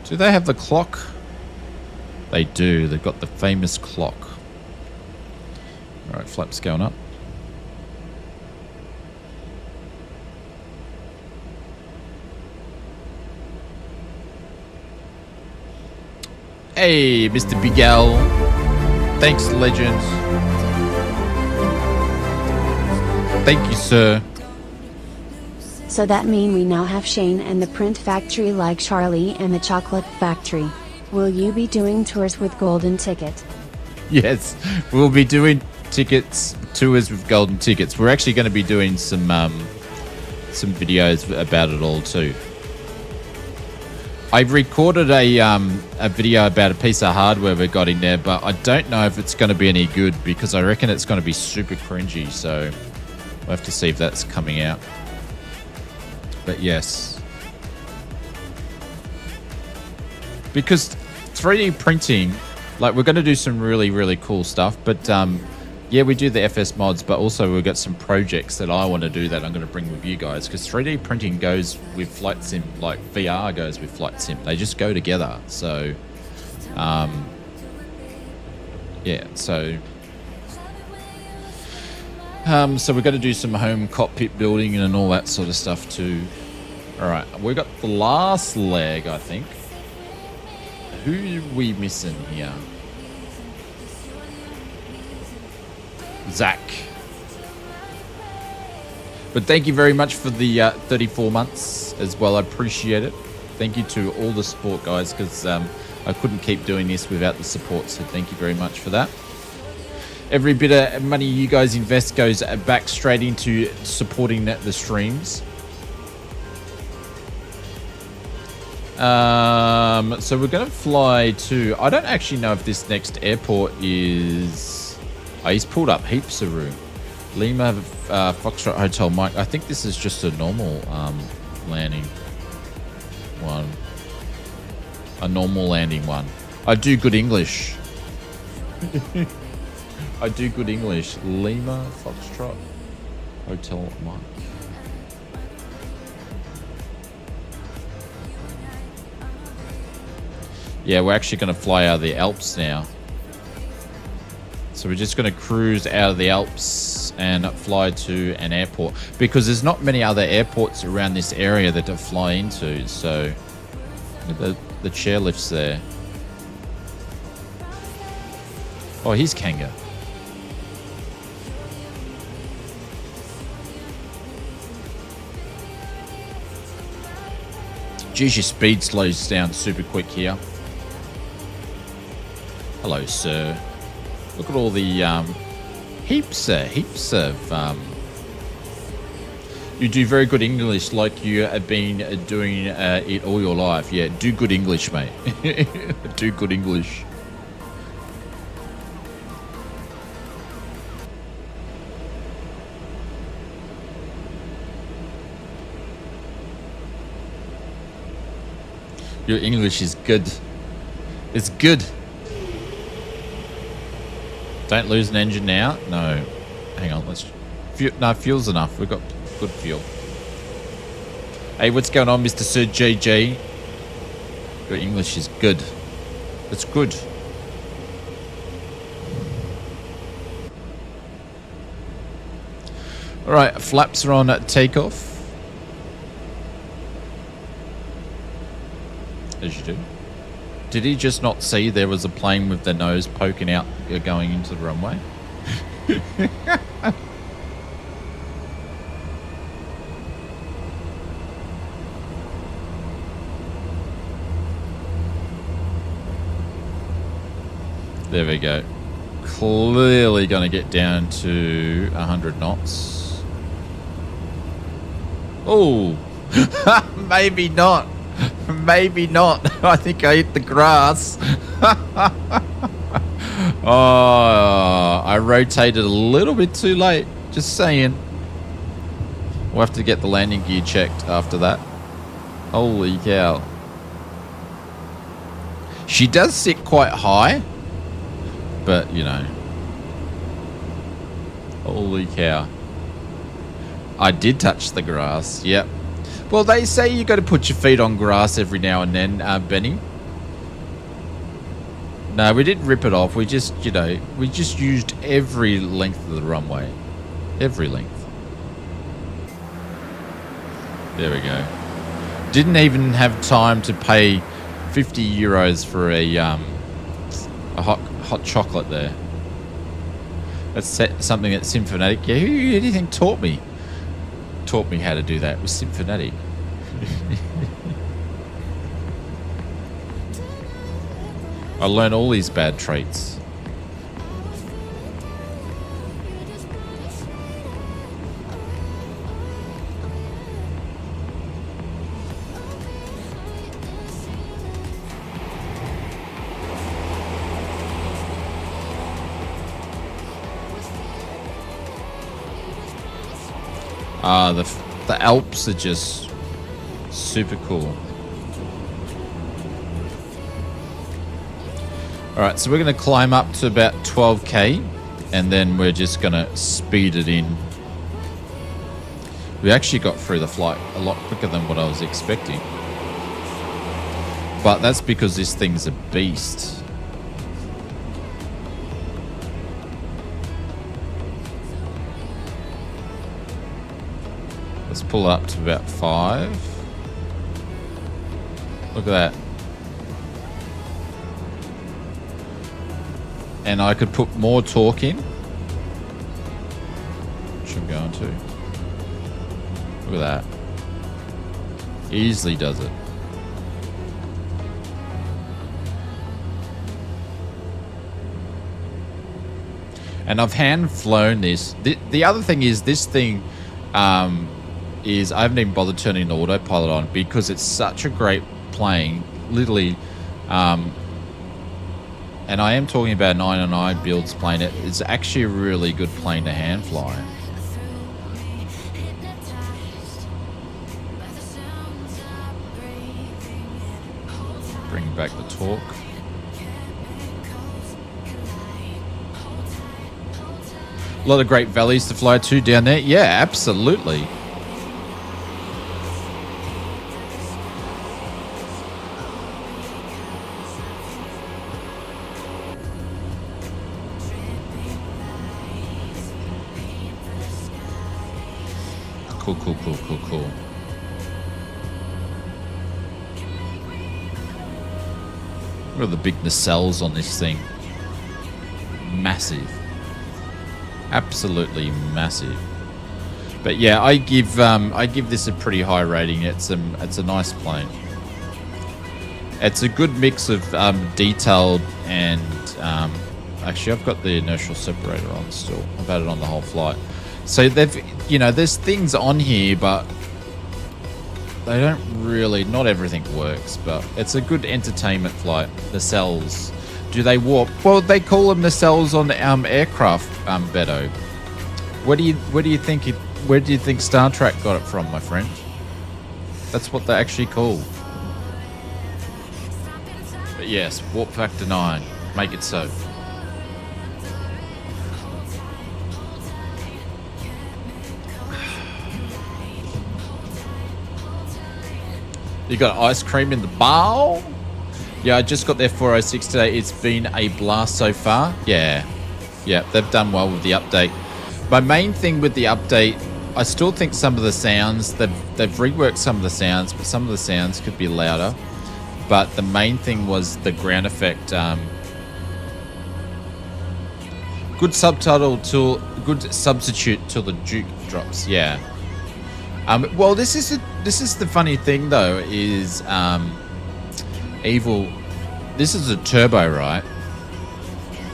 Speaker 3: Do they have the clock? They do. They've got the famous clock. Alright, flaps going up. Hey, Mr. Big L. Thanks, legend. Thank you, sir.
Speaker 5: So that mean we now have Shane and the print factory like Charlie and the chocolate factory. Will you be doing tours with golden ticket?
Speaker 3: Yes, we'll be doing tours with golden tickets. We're actually going to be doing some videos about it all too. I recorded a video about a piece of hardware we got in there, but I don't know if it's going to be any good because I reckon it's going to be super cringy. So we'll have to see if that's coming out. But yes, because 3D printing, like we're going to do some really, really cool stuff. But yeah, we do the FS mods, but also we've got some projects that I want to do that I'm going to bring with you guys. Because 3D printing goes with flight sim, like VR goes with flight sim. They just go together. So, yeah, so we're going to do some home cockpit building and all that sort of stuff too. All right, we got the last leg, I think. Who are we missing here? Zach. But thank you very much for the 34 months as well. I appreciate it. Thank you to all the support, guys, because I couldn't keep doing this without the support. So thank you very much for that. Every bit of money you guys invest goes back straight into supporting the streams. So we're going to fly to... I don't actually know if this next airport is... Oh, he's pulled up heaps of room. Lima, Foxtrot Hotel Mike. I think this is just a normal landing one. A normal landing one. I do good English. I do good English. Lima, Foxtrot, Hotel Mike. Yeah, we're actually going to fly out of the Alps now. So we're just going to cruise out of the Alps and fly to an airport. Because there's not many other airports around this area that to fly into. So the chairlift's there. Oh, here's Kanga. Geez, your speed slows down super quick here. Hello, sir. Look at all the heaps of you do very good English, like you have been doing it all your life. Yeah, do good English, mate. Do good English. Your English is good. It's good. Don't lose an engine now. No. Hang on. Let's. No, fuel's enough. We've got good fuel. Hey, what's going on, Mr. Sir JJ? Your English is good. It's good. All right, flaps are on at takeoff. As you do. Did he just not see there was a plane with the nose poking out going into the runway? There we go. Clearly going to get down to 100 knots. Oh, maybe not. Maybe not. I think I hit the grass. Oh, I rotated a little bit too late. Just saying. We'll have to get the landing gear checked after that. Holy cow. She does sit quite high. But, you know. Holy cow. I did touch the grass. Yep. Well, they say you got to put your feet on grass every now and then, Benny. No, we didn't rip it off. We just, you know, we just used every length of the runway. Every length. There we go. Didn't even have time to pay 50 euros for a hot chocolate there. That's something that Symphonetic. Yeah, who do you think taught me? Taught me how to do that with Symphonetic. I learned all these bad traits. The Alps are just super cool. Alright, so we're going to climb up to about 12k and then we're just going to speed it in. We actually got through the flight a lot quicker than what I was expecting. But that's because this thing's a beast. Let's pull it up to about 5. Look at that. And I could put more torque in, which I'm going to. Look at that. Easily does it. And I've hand flown this. The other thing is this thing is I haven't even bothered turning the autopilot on because it's such a great plane, literally. And I am talking about 909 builds plane. It's actually a really good plane to hand fly. Bring back the torque. A lot of great valleys to fly to down there. Yeah, absolutely. Cool. Look at the big nacelles on this thing. Massive. Absolutely massive. But yeah, I give this a pretty high rating. It's a nice plane. It's a good mix of detailed and actually I've got the inertial separator on still. I've had it on the whole flight. So there's things on here, but they don't really, not everything works, but it's a good entertainment flight. Nacelles. Do they warp? Well, they call them nacelles on aircraft, Beto. Where do you think Star Trek got it from, my friend? That's what they're actually called. But yes, warp factor 9. Make it so. You got ice cream in the bowl? Yeah, I just got their 406 today. It's been a blast so far. Yeah, they've done well with the update. My main thing with the update, I still think some of the sounds, they've reworked some of the sounds, but some of the sounds could be louder. But the main thing was the ground effect. Good substitute till the Duke drops. Yeah. Well, this is the funny thing though, is Evil. This is a turbo, right?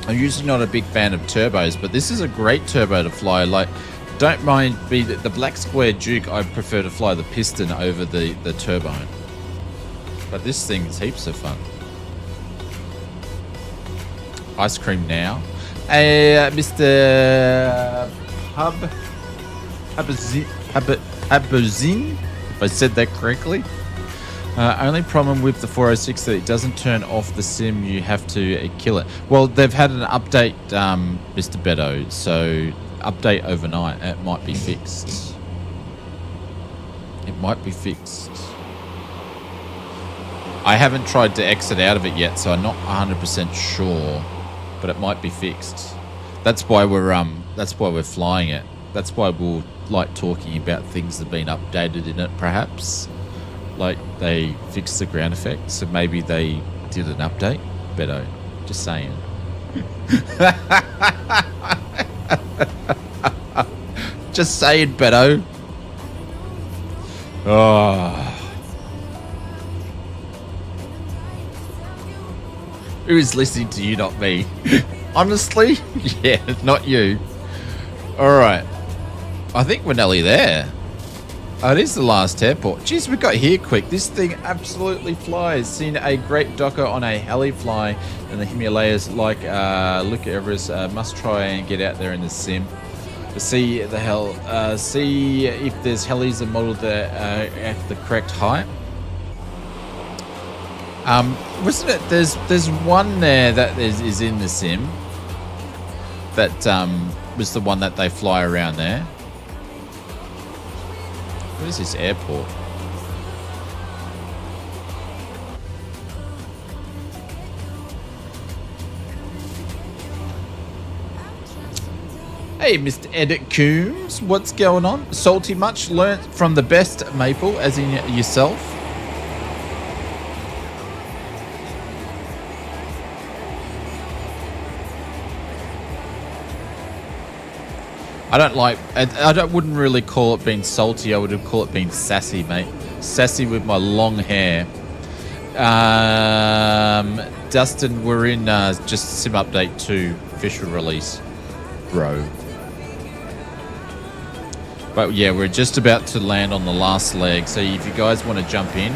Speaker 3: I'm usually not a big fan of turbos, but this is a great turbo to fly. Like, don't mind the black square Duke. I prefer to fly the piston over the turbine. But this thing is heaps of fun. Ice cream now. Mr. Habazin, if I said that correctly. Only problem with the 406 that it doesn't turn off the sim. You have to kill it. Well, they've had an update, Mr. Beto. So update overnight. It might be fixed. It might be fixed. I haven't tried to exit out of it yet, so I'm not 100% sure. But it might be fixed. That's why we're flying it. That's why we'll like talking about things that have been updated in it, perhaps. Like they fixed the ground effect, so maybe they did an update. Beto, just saying. Just saying, Beto. Oh. Who is listening to you, not me? Honestly? Yeah, not you. Alright. I think we're nearly there. Oh, it is the last airport. Jeez, we got here quick. This thing absolutely flies. Seen a great docker on a heli fly in the Himalayas. Like, look at Everest. Must try and get out there in the sim. See the hell. See if there's helis that model at the correct height. Wasn't it? There's one there that is in the sim. That was the one that they fly around there. What is this airport? Hey, Mr. Edit Coombs, what's going on? Salty much? Learnt from the best, Maple, as in yourself? I wouldn't really call it being salty. I would call it being sassy, mate. Sassy with my long hair. Dustin, we're in just Sim Update 2 official release, bro. But yeah, we're just about to land on the last leg. So if you guys want to jump in.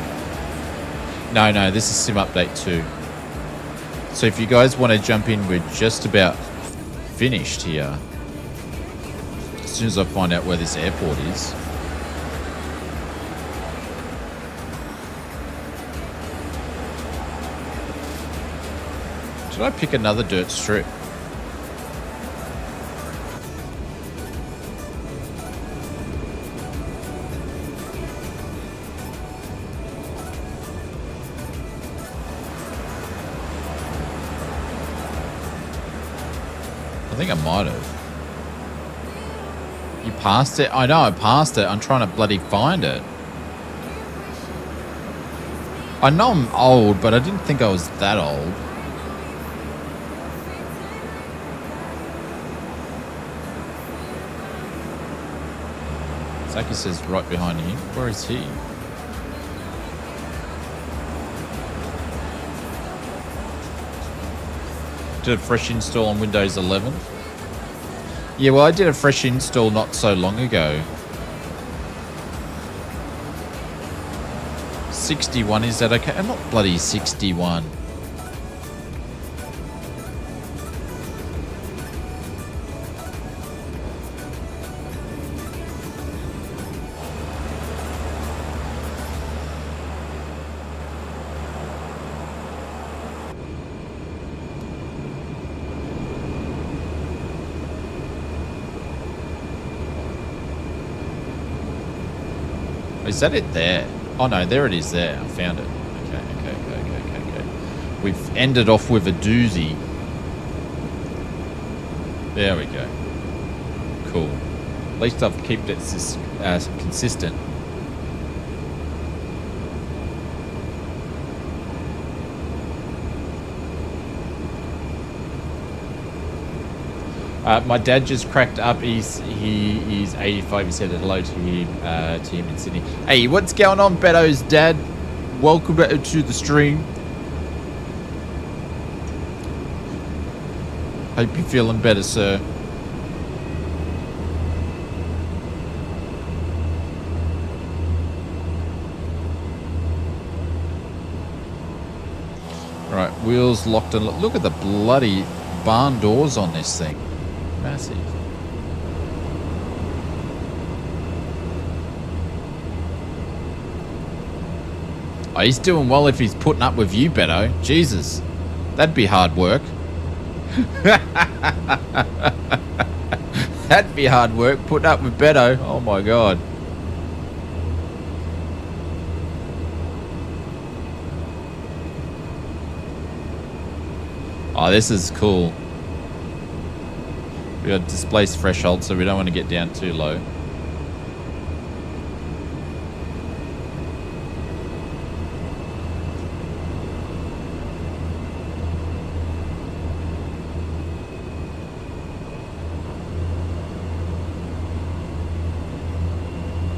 Speaker 3: No, this is Sim Update 2. So if you guys want to jump in, we're just about finished here. As soon as I find out where this airport is. Should I pick another dirt strip? I think I might have. You passed it? I know I passed it. I'm trying to bloody find it. I know I'm old, but I didn't think I was that old. Zaki says right behind him. Where is he? Did a fresh install on Windows 11. Yeah, well, I did a fresh install not so long ago. 61, is that okay? I'm not bloody 61. Is that it there? Oh no, there it is there. I found it. Okay. We've ended off with a doozy. There we go. Cool. At least I've kept it consistent. My dad just cracked up. He's 85. He said hello to him in Sydney. Hey, what's going on, Beto's dad? Welcome to the stream. Hope you're feeling better, sir. Right, wheels locked and look at the bloody barn doors on this thing. Massive. Oh, he's doing well if he's putting up with you, Beto. Jesus. That'd be hard work. That'd be hard work, putting up with Beto. Oh my god. Oh, this is cool. We got displaced threshold, so we don't want to get down too low.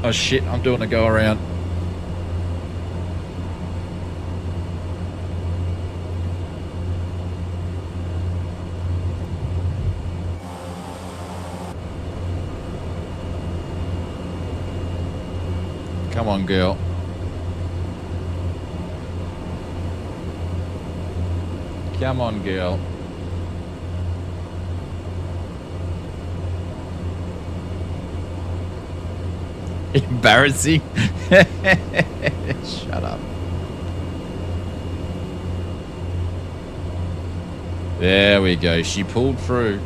Speaker 3: Oh shit, I'm doing a go around. Come on, girl. Come on, girl. Embarrassing. Shut up. There we go. She pulled through.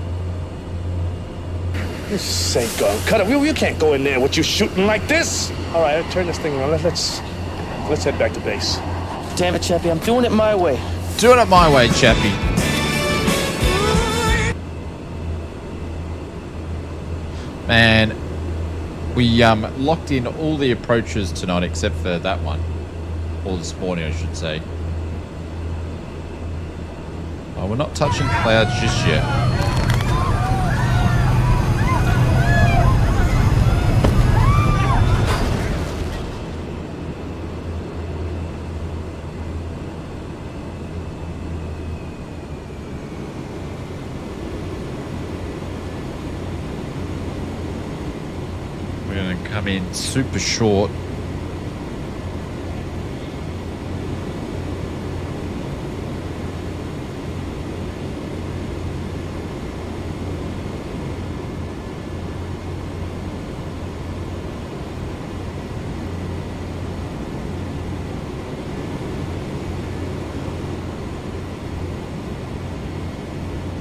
Speaker 6: This ain't going. Cut it. You can't go in there with you shooting like this. All right, I'll turn this thing around. Let's head back to base.
Speaker 7: Damn it, Chappie. I'm doing it my way.
Speaker 3: Doing it my way, Chappie. Man, we locked in all the approaches tonight except for that one. Or this morning, I should say. Oh, we're not touching clouds just yet. Come in super short.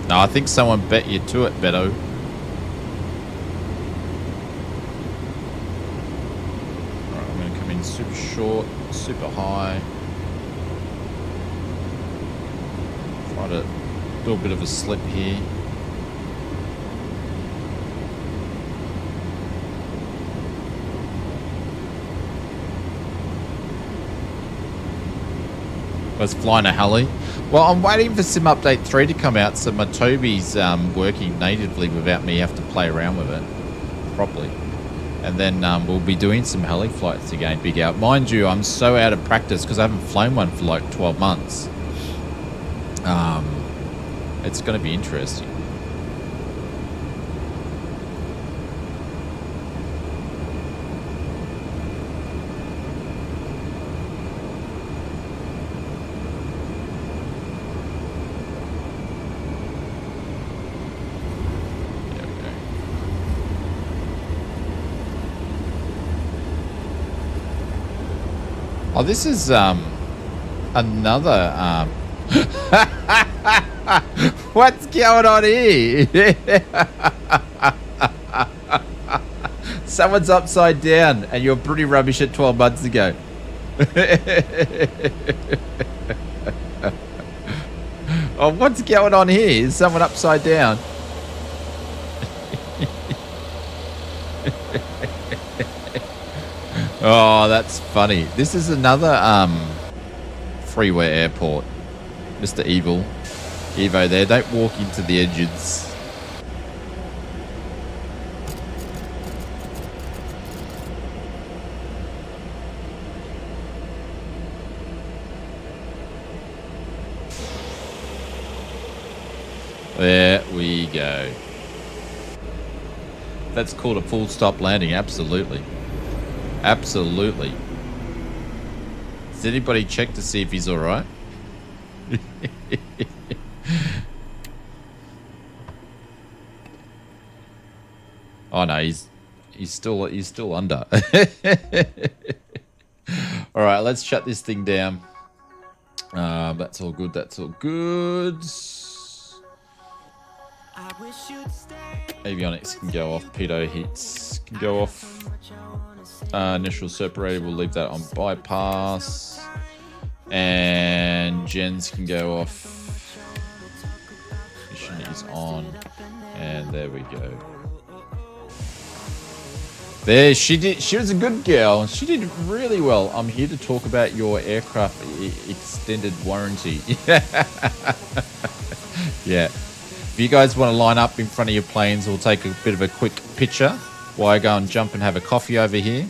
Speaker 3: No, I think someone bet you to it, Beto. Super short, super high. Try to do a bit of a slip here. I was flying a heli. Well, I'm waiting for Sim Update 3 to come out so my Toby's working natively without me having to play around with it properly. And then we'll be doing some heli flights again, big out. Mind you, I'm so out of practice because I haven't flown one for like 12 months. It's going to be interesting. Oh, this is another what's going on here? Someone's upside down and you're pretty rubbish at 12 months ago. Oh, what's going on here? Is someone upside down? Oh, that's funny. This is another freeway airport. Mr. Evil. Evo there. Don't walk into the engines. There we go. That's called a full stop landing. Absolutely. Absolutely. Does anybody check to see if he's all right? Oh no, he's still under. All right, let's shut this thing down. That's all good. That's all good. Avionics can go off. Pitot heats can go off. Initial separator, we'll leave that on bypass. And gens can go off. Mission is on. And there we go. There, she was a good girl. She did really well. I'm here to talk about your aircraft extended warranty. Yeah. If you guys want to line up in front of your planes, we'll take a bit of a quick picture while I go and jump and have a coffee over here.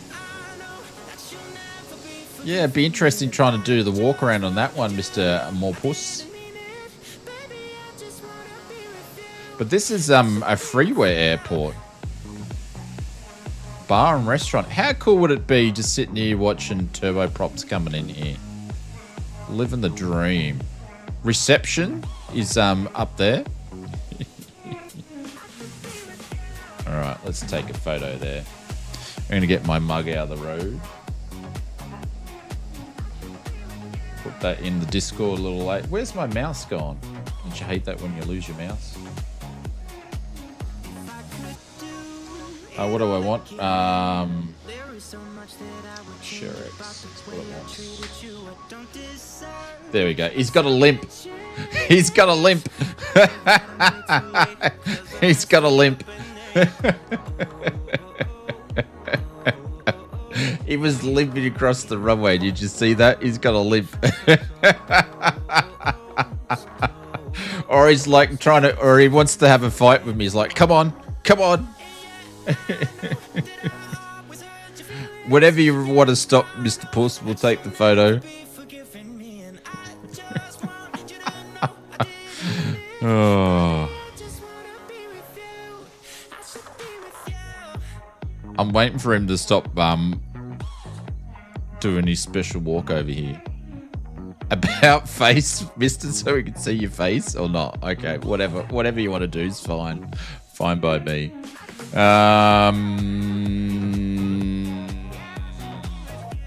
Speaker 3: Yeah, it'd be interesting trying to do the walk around on that one, Mr. Morpus. But this is a freeway airport. Bar and restaurant. How cool would it be just sitting here watching turboprops coming in here? Living the dream. Reception is up there. Alright, let's take a photo there. I'm going to get my mug out of the road. Put that in the Discord a little late. Where's my mouse gone? Don't you hate that when you lose your mouse? What do I want? Share X. That's what I want. There we go. He's got a limp. He's got a limp. He's got a limp. He was limping across the runway. Did you see that? He's got a limp. Or he's like trying to, or he wants to have a fight with me. He's like, come on, come on. Whenever you want to stop Mr. Puss, we'll take the photo. Oh. I'm waiting for him to stop doing his special walk over here. About face, mister, so we can see your face or not. Okay, whatever you want to do is fine. Fine by me.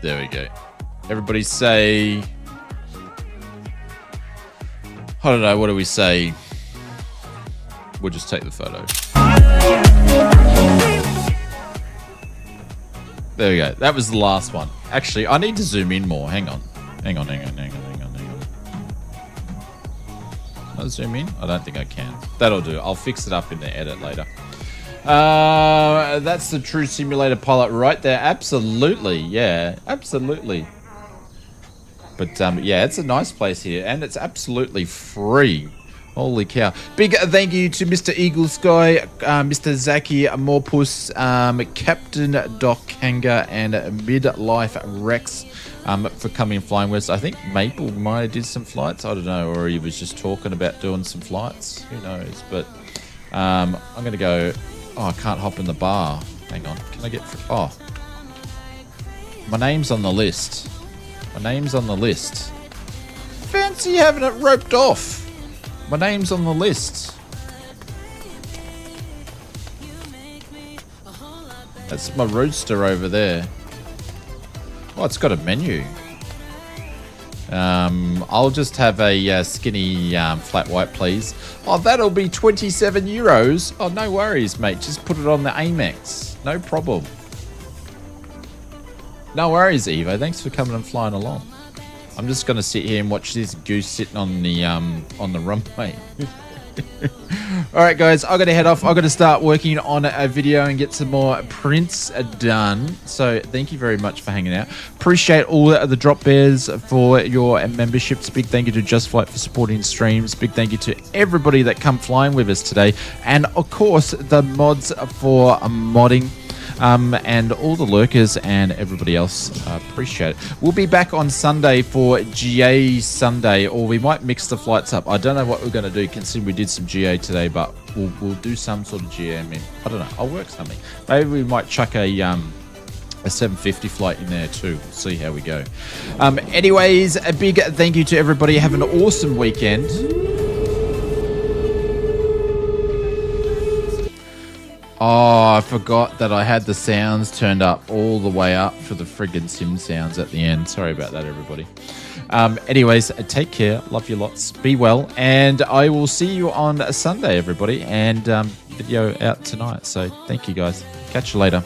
Speaker 3: There we go. Everybody say, I don't know, what do we say? We'll just take the photo. There we go. That was the last one. Actually, I need to zoom in more. Hang on. Hang on. Can I zoom in? I don't think I can. That'll do. I'll fix it up in the edit later. That's the true simulator pilot right there. Absolutely. Yeah, absolutely. But yeah, it's a nice place here, and it's absolutely free. Holy cow. Big thank you to Mr. Eagle Sky, Mr. Zaki Morpus, Captain Doc Hanga, and Midlife Rex for coming flying with us. I think Maple might have did some flights. I don't know, or he was just talking about doing some flights. Who knows? But I'm going to go... Oh, I can't hop in the bar. Hang on. Can I get... Oh. My name's on the list. My name's on the list. Fancy having it roped off. My name's on the list. That's my roadster over there. Oh, it's got a menu. I'll just have a skinny flat white, please. Oh, that'll be 27 euros. Oh, no worries, mate. Just put it on the Amex. No problem. No worries, Evo. Thanks for coming and flying along. I'm just going to sit here and watch this goose sitting on the runway. All right, guys, I've got to head off. I've got to start working on a video and get some more prints done. So thank you very much for hanging out. Appreciate all the drop bears for your memberships. Big thank you to Just Flight for supporting streams. Big thank you to everybody that come flying with us today. And, of course, the mods for modding. And all the lurkers and everybody else. Appreciate it. We'll be back on Sunday for GA Sunday, or we might mix the flights up. I don't know what we're going to do, considering we did some GA today, but we'll do some sort of GA. I mean, I don't know. I'll work something. Maybe we might chuck a 750 flight in there too. We'll see how we go. Anyways, a big thank you to everybody. Have an awesome weekend. Oh, I forgot that I had the sounds turned up all the way up for the friggin' sim sounds at the end. Sorry about that, everybody. Anyways, take care. Love you lots. Be well. And I will see you on Sunday, everybody. And video out tonight. So thank you, guys. Catch you later.